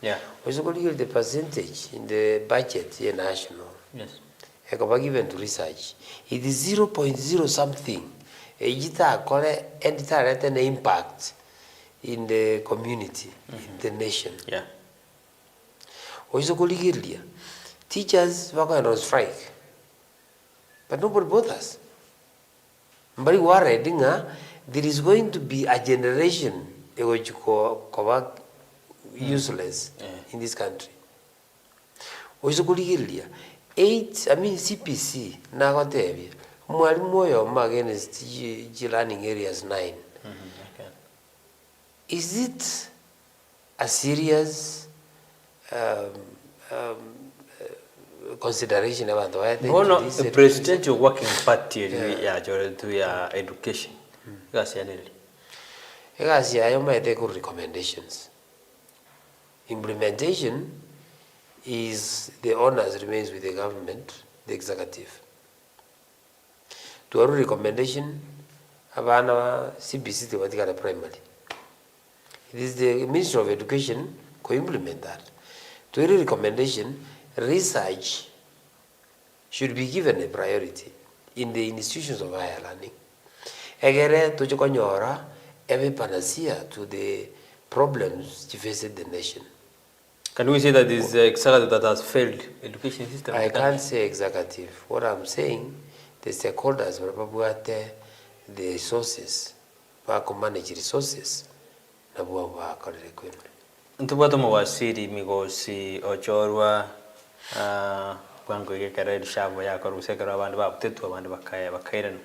[SPEAKER 2] yeah. The percentage in the budget here national.
[SPEAKER 1] Yes.
[SPEAKER 2] Given to research. It is 0.0 something. And it had an impact in the community, in the nation.
[SPEAKER 1] Yeah.
[SPEAKER 2] Teachers were going on strike. But nobody bothers. But we are reading, there is going to be a generation useless in this country. CPC, Nagotevi, Mwalimoyo against learning areas 9. Is it a serious consideration about
[SPEAKER 1] the presidential working party to your education?
[SPEAKER 2] I take recommendations. Implementation is the honors remains with the government, the executive. To our recommendation, abana CBC the primary. It is the Ministry of Education who implement that. To our recommendation, research should be given a priority in the institutions of higher learning. Egere to chokonyora every panacea to the problems facing the nation.
[SPEAKER 1] Can we say that this executive that has failed education system?
[SPEAKER 2] I can't say executive. What I'm saying, the stakeholders will the resources, manage resources.
[SPEAKER 1] Ntubato mawasiri migosi ochorwa kwango yekara shabo yakora usekara abantu babutetu abantu bakairana.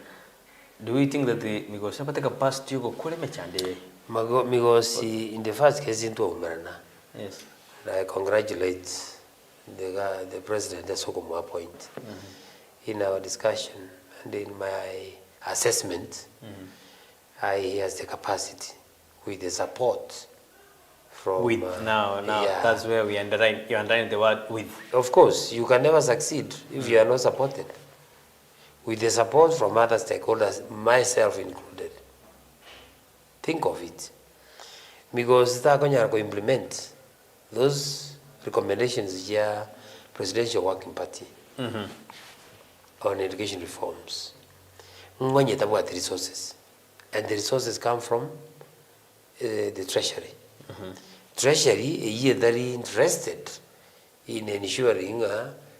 [SPEAKER 1] Do we think that the migosi apateka past you go kule mechande?
[SPEAKER 2] Migosi in the first case into umerana.
[SPEAKER 1] Yes.
[SPEAKER 2] I congratulate the president that's Sokomo point. In our discussion and in my assessment, he has the capacity with the support from
[SPEAKER 1] now yeah. That's where we underline you underline the word with.
[SPEAKER 2] Of course, you can never succeed if you are not supported. With the support from other stakeholders, myself included. Think of it. Because they're going to implement those recommendations here, Presidential Working Party on education reforms. When you talk about the resources, and the resources come from the Treasury. Treasury is very interested in ensuring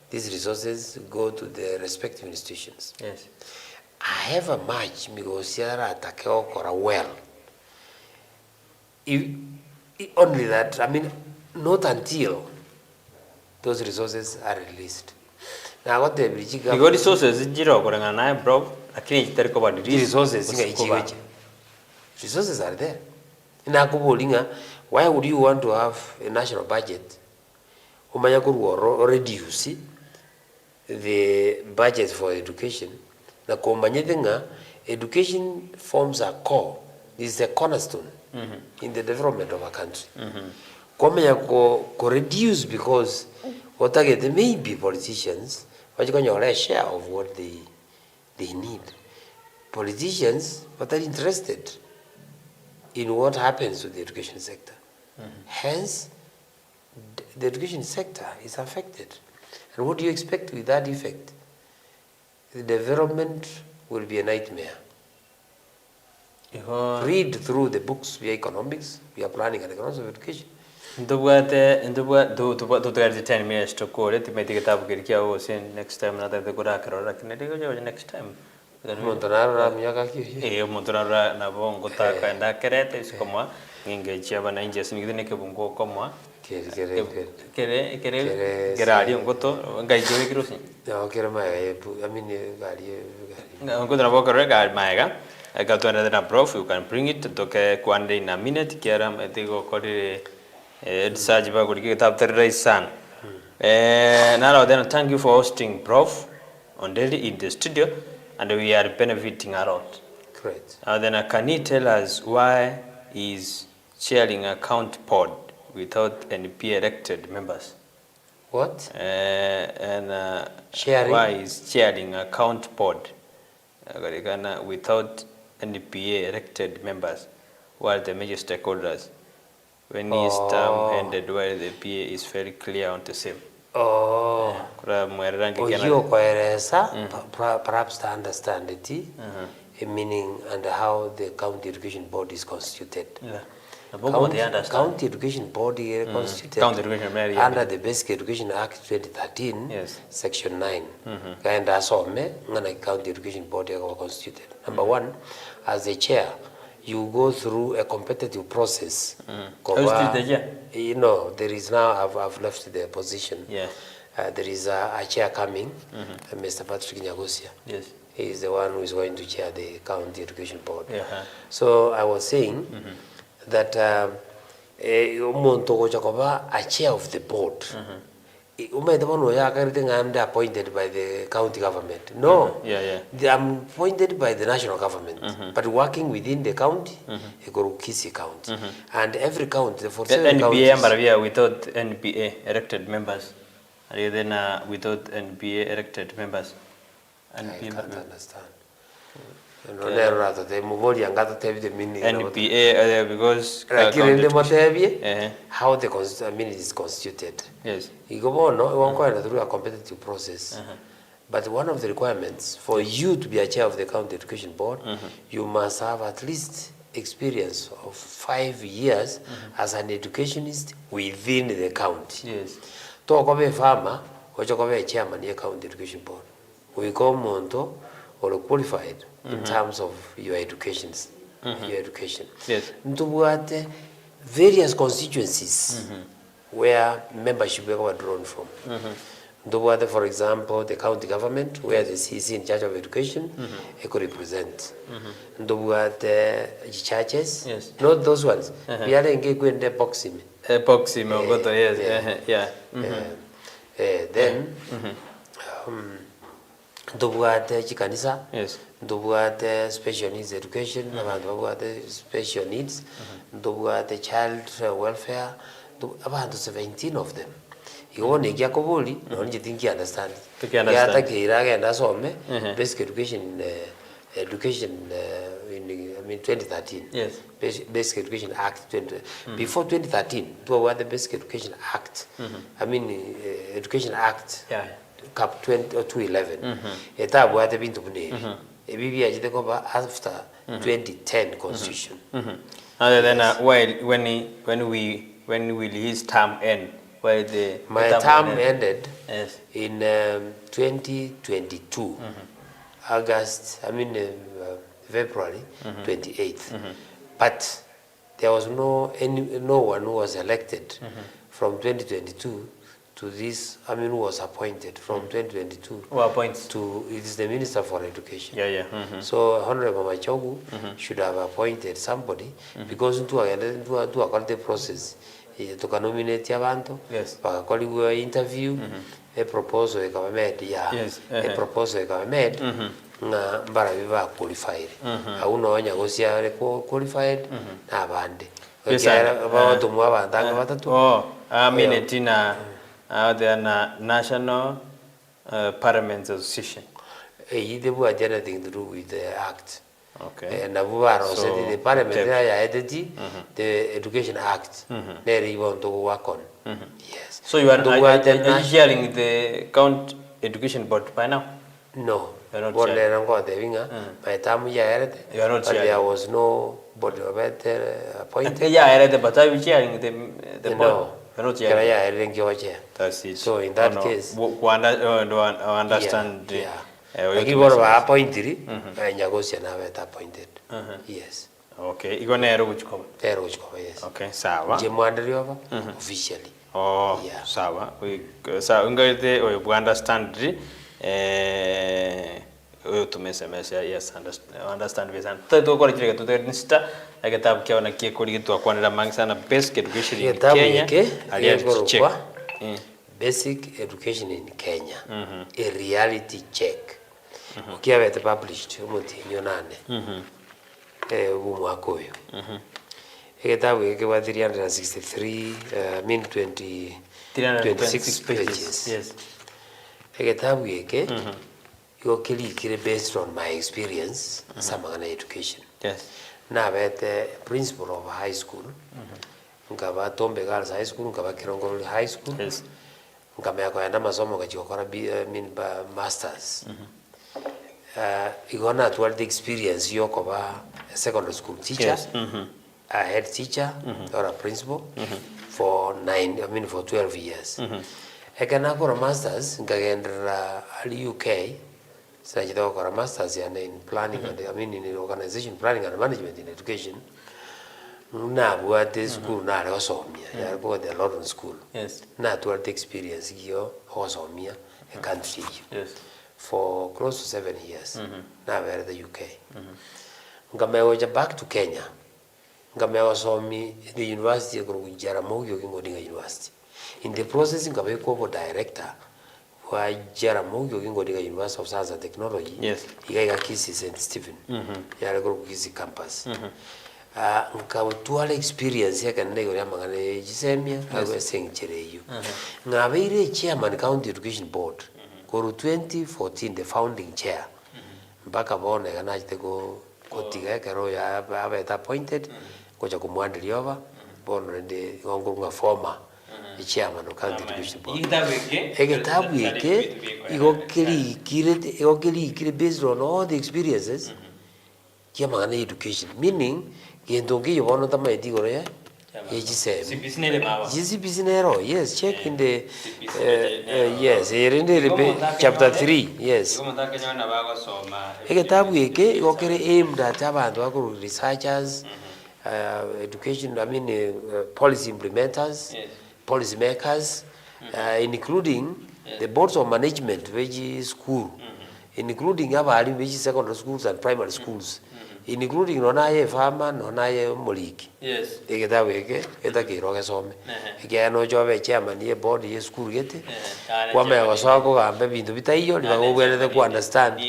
[SPEAKER 2] these resources go to the respective institutions.
[SPEAKER 1] Yes.
[SPEAKER 2] I have a match because here attack or well. Only that, I mean, not until those resources are released. Now what the bridge
[SPEAKER 1] government resources zero kuranga na bro lakini chitariko ba
[SPEAKER 2] resources resources are there. Inakubolinga, why would you want to have a national budget? Umanya kuruoro reduce the budget for education. Na kumanya education forms a core. This is a cornerstone in the development of a country. Ko reduce because what there may be politicians, but you can share of what they need. Politicians, but are interested in what happens to the education sector. Hence, the education sector is affected. And what do you expect with that effect? The development will be a nightmare. Read through the books via economics, we are planning an economics of education.
[SPEAKER 1] Do 10 minutes to call it, maybe get up next time, another the good next time.
[SPEAKER 2] Montanara Miyakaki.
[SPEAKER 1] Montanara Nabongota and Akaret is comma, engage Yavan Angels in the Nekabungo comma. Geradium Goto, Guy Joey.
[SPEAKER 2] No, Kerama, I mean,
[SPEAKER 1] good about regard, Maga. I got to another prof, you can bring it to Kwande in a minute, Keram, I think, Sajiba could get up the race son. Now then, thank you for hosting Prof. ONDERI in the studio, and we are benefiting a lot.
[SPEAKER 2] Great.
[SPEAKER 1] Then can you tell us why is chairing a county board without NP elected members?
[SPEAKER 2] What?
[SPEAKER 1] Why is chairing a county board without NPA elected members? What are the major stakeholders? When his term ended, where the PA is very clear on the same.
[SPEAKER 2] Perhaps to understand it, meaning and how the county education board is constituted.
[SPEAKER 1] Yeah.
[SPEAKER 2] County education board is constituted under the Basic Education Act 2013,
[SPEAKER 1] yes. Section
[SPEAKER 2] 9. And as county education board is constituted. Number one, as the chair, you go through a competitive process. You know, there is now, I've left the position.
[SPEAKER 1] Yeah.
[SPEAKER 2] There is a chair coming, Mr. Patrick Nyagosia.
[SPEAKER 1] Yes.
[SPEAKER 2] He is the one who is going to chair the county education board.
[SPEAKER 1] So
[SPEAKER 2] I was saying that a chair of the board. I'm appointed by the county government. No, I'm appointed by the national government, but working within the county, Kisi County, and every county, the 47 counties.
[SPEAKER 1] NPA without NPA elected members. And then without NPA elected members.
[SPEAKER 2] I can't understand.
[SPEAKER 1] NPA because
[SPEAKER 2] how the is constituted.
[SPEAKER 1] yes.
[SPEAKER 2] Through a competitive process. But one of the requirements for you to be a chair of the county education board, you must have at least experience of 5 years as an educationist within the county.
[SPEAKER 1] Yes.
[SPEAKER 2] To be farmer, or a chairman of the county education board. We come on or qualified in terms of your education. Your education.
[SPEAKER 1] Yes.
[SPEAKER 2] To various constituencies where membership were drawn from. For example, the county government, where the CC in charge of education, could represent. The churches,
[SPEAKER 1] yes.
[SPEAKER 2] Not those ones. We are engaged in the boxing.
[SPEAKER 1] Boxing, yes, yeah.
[SPEAKER 2] Then, the chikanisa,
[SPEAKER 1] yes.
[SPEAKER 2] The special needs education, the special needs, the child welfare, about 17 of them. You want to get Koboli, no one you think you understand. Basic education, in 2013.
[SPEAKER 1] Yes.
[SPEAKER 2] Basic Education Act 20. Before 2013, the Basic Education Act. Education Act.
[SPEAKER 1] Yeah.
[SPEAKER 2] Cap 211. Eta bwa the bintu bune. Ebibi ajide ko ba after 2010 constitution.
[SPEAKER 1] Other than when will his term end? Where the
[SPEAKER 2] my term ended
[SPEAKER 1] yes.
[SPEAKER 2] in 2022. August, February 28th. But there was no one who was elected from 2022 to this, who was appointed from 2022 to, it is the Minister for Education.
[SPEAKER 1] Yeah.
[SPEAKER 2] So Honorable Machogu should have appointed somebody because to a process to nominate abantu,
[SPEAKER 1] yes.
[SPEAKER 2] Interview, a proposal a proposal made, mbara biba qualified. Auno wanya gosia qualified na bande. About to move
[SPEAKER 1] the National Parliament Association.
[SPEAKER 2] They had anything to do with the act.
[SPEAKER 1] Okay.
[SPEAKER 2] And so the Parliament the Education Act. There you want to work on. Yes.
[SPEAKER 1] So you are sharing the county education board by now?
[SPEAKER 2] No.
[SPEAKER 1] You are not
[SPEAKER 2] sharing. By the time you are not sharing. There was no body appointed.
[SPEAKER 1] Yeah, I read, but are you sharing the board?
[SPEAKER 2] No.
[SPEAKER 1] That's it.
[SPEAKER 2] So in that case,
[SPEAKER 1] understand.
[SPEAKER 2] Appointed, appointed.
[SPEAKER 1] Yes. Okay. You go
[SPEAKER 2] yes.
[SPEAKER 1] Okay. Sawa.
[SPEAKER 2] Officially.
[SPEAKER 1] Oh. Yeah. Sawa. We understand. Yes, understand. Basic education in Kenya.
[SPEAKER 2] Basic education in Kenya. A reality check. Okay, published. It 363, 26 pages.
[SPEAKER 1] Yes.
[SPEAKER 2] Based on my experience, education.
[SPEAKER 1] Yes.
[SPEAKER 2] Now, the principal of high school, Nkaba Tombe Girls High School, Nkaba Kirongoro High School,
[SPEAKER 1] yes.
[SPEAKER 2] Nkaba masomo masters. Igona to the experience yokoba a secondary school teacher,
[SPEAKER 1] yes.
[SPEAKER 2] A head teacher or a principal for 12 years. I can have a masters in UK. So I a masters in planning and in organization planning and management in education. Now what this school now also me. I go to the London school.
[SPEAKER 1] Yes.
[SPEAKER 2] Now to the experience here also me a country.
[SPEAKER 1] Yes.
[SPEAKER 2] For close to 7 years. Now we're in the UK. Ngameoja back to Kenya. Ngameo saw me the University of Jaramogi Oginga University. In the process, Ngabeko director why Jaramogi Oginga University of Science and Technology.
[SPEAKER 1] Yes.
[SPEAKER 2] He got Kisi St. Stephen. Yaragro Kisi campus. nkawutwala experience ya kanne yore amangane jisemia awe sengchereyo ngabeire chairman county education board koru 2014 the founding chair mpaka bone kana chitego kotiga kero ya abeta appointed koja kumwandiri over bono ndi ngongurunga former chairman of county education board egetabu yake igokiri based on all the experiences kia mangana education meaning gendongi yobono tama edigore ya Jisibisinero, yes, check in the yes, in the chapter 3, yes. Eketabu yeke igokere aimed at abantu bakuru researchers, education, I mean policy implementers, policy makers, including the boards of management which is school, including abali which is secondary schools and primary schools, including nonaye farmer, nonaye moliki.
[SPEAKER 1] Yes.
[SPEAKER 2] Eketabu yeke etakiroge some. Eke no jobe chairman ye board ye school gete. Kwame wasako gambe bintu bitaiyo libagogwelete ku understand.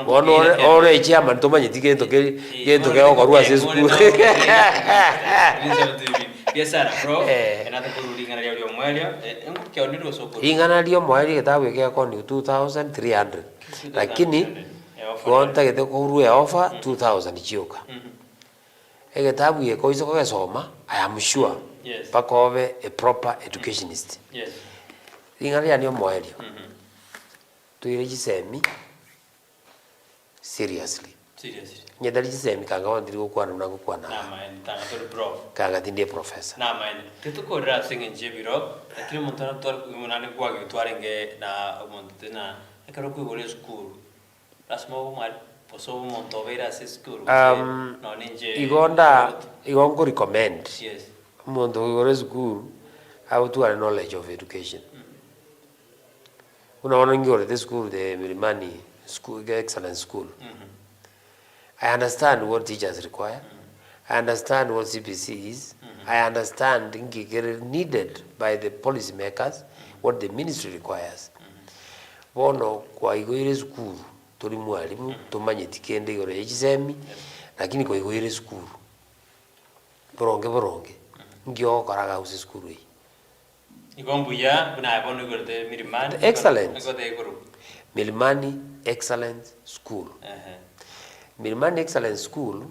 [SPEAKER 2] Bono ore chairman tomanye tikento ke okorua se school.
[SPEAKER 1] Biasara prof enata kurulingana lyo mwelyo engukya ondiro soko
[SPEAKER 2] ingana lyo mwelyo ketabu yeke akoni 2300 lakini konta gete koru ya offer 2000 chioka eketabu ye koizo ko gesoma I am sure pakobe a proper educationist ingana lya nyo mwelyo tuire jisemi seriously nyedali jisemi kanga wandiri gukwana na gukwana
[SPEAKER 1] tanga to prof
[SPEAKER 2] kanga tindie professor
[SPEAKER 1] na maana tetukora singe biro lakini mutana tor munane kwa gitwarenge na montena ekaro ku gole school asmo mal poso montovera se school no ninje igongo recommend mondo gole school how to knowledge of education unaona ngore the school the Milimani school excellence school I understand what teachers require. I understand what CPC is. I understand needed by the policy makers, what the ministry requires. Bono kwa igoire school tuli mwalimu tumanye tikende yore ejisemi lakini kwa igoire school boronge ngio karaga usi school yi igombuya kuna bono gorte Milimani
[SPEAKER 2] excellent Milimani excellent school Milimani Excellence School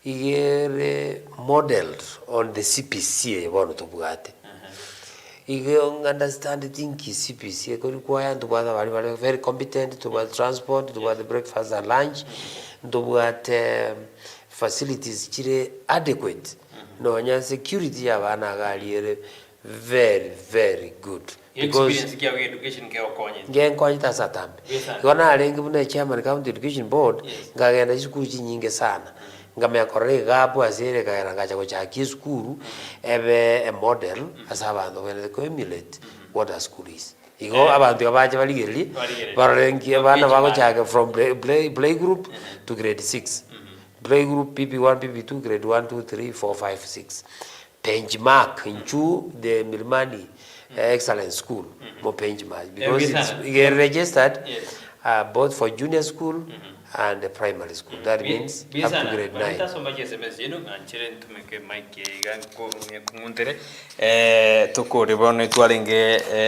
[SPEAKER 2] is modeled on the CPC. One to Bugatti. You understand the thing CPC require to be very competent to transport, to the breakfast and lunch, to facilities adequate. No, security very good.
[SPEAKER 1] Because education
[SPEAKER 2] ngenkonyi satambe yona alengi bune chairman county education board ngagenda school nyingi sana ngamya korre gapo asere kaera ngacha ko chaki school ebe a model asabando when they emulate what a school is igo abantu abaje baligeri barengi abana bako chaka from play group to grade 6 play group pp1 pp2 grade 1 2 3 4 5 6 benchmark into the Milimani excellent school more benchmark because it's registered both for junior school and the primary school. That means up to grade 9.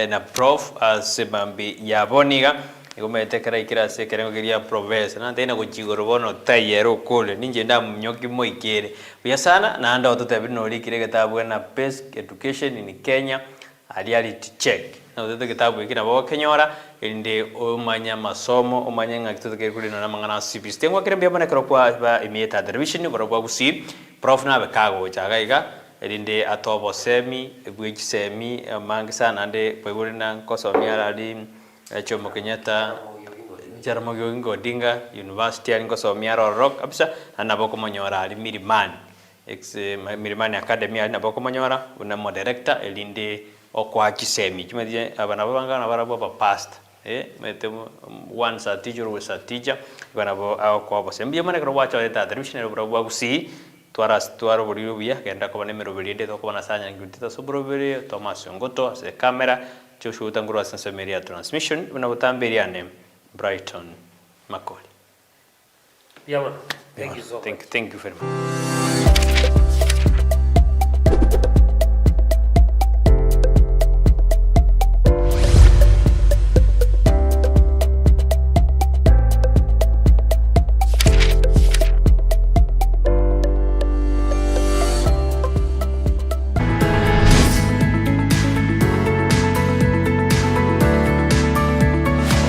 [SPEAKER 1] Na prof sebambi yaboniga igumetekera ikirase kerengogeria professor na ndena kuchigorobono tayero kole ninje ndamnyoki moikere buyasana na anda ototabino likire getabu na basic education in Kenya a reality check na uteto kitabu ikina bwa Kenyora inde umanya masomo umanya ngakito kekuli na mangana CPC tengwa kirembia bana kropwa ba imieta television borobwa gusi prof na bekago chagaiga inde atobo semi ebwechi semi mangisa nande pweguri na kosomia ali Jomo Kenyatta Jaramogi Odinga University and kosomia rock kabisa anaboko monyora ali Milimani Milimani Academy anaboko monyora una mo director elinde okwa kisemi chimedie abana babanga barabo ba past mete once a teacher was a teacher bana bo akwa bosembi mane kro wacho eta traditional bro gusi twara buriyo bia kenda ko bane mero belinde to ko bana sanya ngutita sobro bere Thomas Ngoto se camera Joshua Tangura sense media transmission una botamberia name Brighton Makori.
[SPEAKER 2] Yeah, thank you so much.
[SPEAKER 1] Thank you very much.